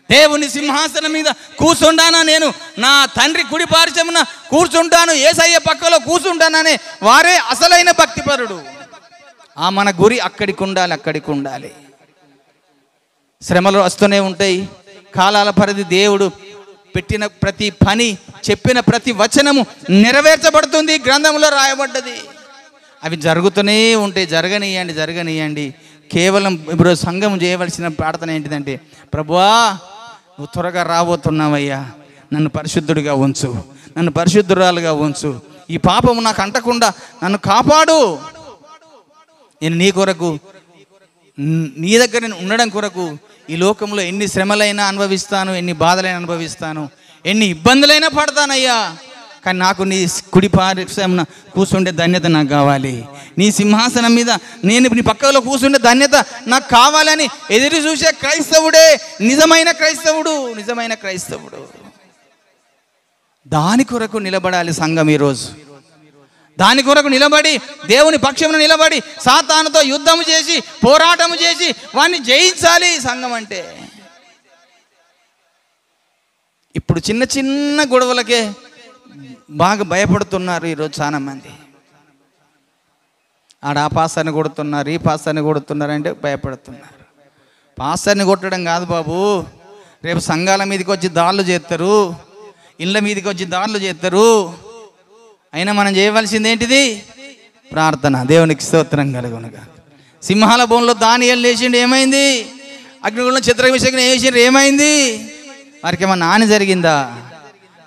దేవుని సింహాసనం మీద కూర్చుంటానా, నేను నా తండ్రి కుడి పార్శ్వమున కూర్చుంటాను, యేసయ్య పక్కలో కూర్చుంటాననే వారే అసలైన భక్తిపరుడు. మన గురి అక్కడికి ఉండాలి. శ్రమలు వస్తూనే ఉంటాయి. కాలాల పరిధి దేవుడు పెట్టిన ప్రతి పని, చెప్పిన ప్రతి వచనము నెరవేర్చబడుతుంది. గ్రంథంలో రాయబడ్డది. అవి జరుగుతూనే ఉంటాయి. జరగనియండి. కేవలం ఇప్పుడు సంఘం చేయవలసిన ప్రార్థన ఏంటిదంటే, ప్రభువా నువ్వు త్వరగా రాబోతున్నావయ్యా, నన్ను పరిశుద్ధుడిగా ఉంచు, నన్ను పరిశుద్ధురాలుగా ఉంచు, ఈ పాపము నాకు అంటకుండా నన్ను కాపాడు. నేను నీ కొరకు, నీ దగ్గర నేను ఉండడం కొరకు ఈ లోకంలో ఎన్ని శ్రమలైనా అనుభవిస్తాను, ఎన్ని బాధలైనా అనుభవిస్తాను, ఎన్ని ఇబ్బందులైనా పడతానయ్యా, కానీ నాకు నీ కుడి పార్శ్వమున కూర్చుండే ధన్యత నాకు కావాలి. నీ సింహాసనం మీద నేను నీ పక్కలో కూర్చుండే ధన్యత నాకు కావాలని ఎదురు చూసే క్రైస్తవుడే నిజమైన క్రైస్తవుడు. దాని కొరకు నిలబడాలి సంఘం ఈరోజు. దాని కొరకు నిలబడి, దేవుని పక్షమున నిలబడి, సాతానుతో యుద్ధము చేసి, పోరాటము చేసి వాడిని జయించాలి సంఘం అంటే. ఇప్పుడు చిన్న గొడవలకే బాగా భయపడుతున్నారు ఈరోజు చాలా మంది. ఆ పాస్టర్ని కొడుతున్నారు, ఈ పాస్టర్ని కొడుతున్నారు అంటే భయపడుతున్నారు. పాస్టర్ని కొట్టడం కాదు బాబు, రేపు సంఘాల మీదకి వచ్చి దాడులు చేస్తారు, ఇళ్ళ మీదకి వచ్చి దాడులు చేస్తారు. అయినా మనం చేయవలసింది ఏంటిది? ప్రార్థన. దేవునికి స్తోత్రం కలుగునుగా. సింహాల బోన్లో దానియేలు లేచిండు, ఏమైంది? అగ్నిగుండంలో చిత్రవిషయం వేసిండు, ఏమైంది? వారికి ఏమన్నా హాని జరిగిందా?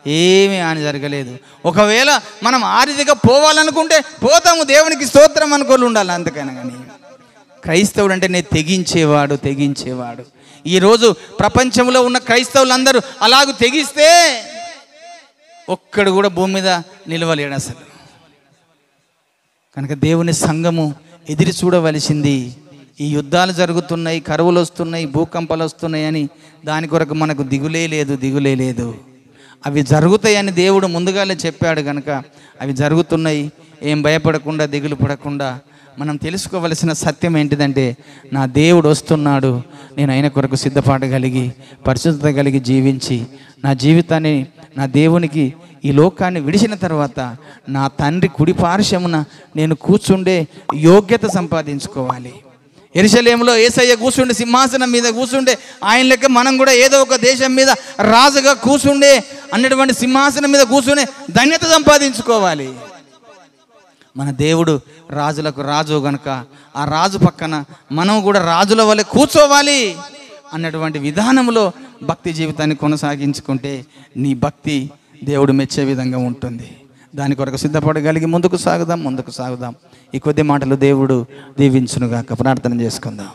ఏమీ హాని జరగలేదు. ఒకవేళ మనం ఆ రీతిగా పోవాలనుకుంటే పోతాము, దేవునికి స్తోత్రం అనుకోలు ఉండాలి. అంతకైనా కానీ క్రైస్తవుడు అంటే నేను తెగించేవాడు. ఈరోజు ప్రపంచంలో ఉన్న క్రైస్తవులందరూ అలాగూ తెగిస్తే ఒక్కడు కూడా భూమి మీద నిలవలేడు అసలు. కనుక దేవుని సంఘము ఎదురు చూడవలసింది. ఈ యుద్ధాలు జరుగుతున్నాయి, కరువులు వస్తున్నాయి, భూకంపాలు వస్తున్నాయి అని దాని కొరకు మనకు దిగులే లేదు. అవి జరుగుతాయని దేవుడు ముందుగానే చెప్పాడు. కనుక అవి జరుగుతున్నాయి. ఏం భయపడకుండా, దిగులు పడకుండా మనం తెలుసుకోవలసిన సత్యం ఏంటిదంటే, నా దేవుడు వస్తున్నాడు, నేను ఆయన కొరకు సిద్ధపడగలిగి, పరిశుద్ధత కలిగి జీవించి, నా జీవితాన్ని నా దేవునికి, ఈ లోకాన్ని విడిచిన తర్వాత నా తండ్రి కుడి పార్శ్వమున నేను కూర్చుండే యోగ్యత సంపాదించుకోవాలి. యెరూషలేములో యేసయ్య కూర్చుండే సింహాసనం మీద కూర్చుండే ఆయన లెక్క మనం కూడా ఏదో ఒక దేశం మీద రాజుగా కూర్చుండే అన్నటువంటి సింహాసనం మీద కూర్చునే ధన్యత సంపాదించుకోవాలి. మన దేవుడు రాజులకు రాజు గనుక ఆ రాజు పక్కన మనం కూడా రాజుల వలె కూర్చోవాలి అన్నటువంటి విధానంలో భక్తి జీవితాన్ని కొనసాగించుకుంటే నీ భక్తి దేవుడు మెచ్చే విధంగా ఉంటుంది. దాని కొరకు సిద్ధపడగలిగి ముందుకు సాగుదాం. ఈ కొద్ది మాటలు దేవుడు దీవించునుగాక. ప్రార్థన చేసుకుందాం.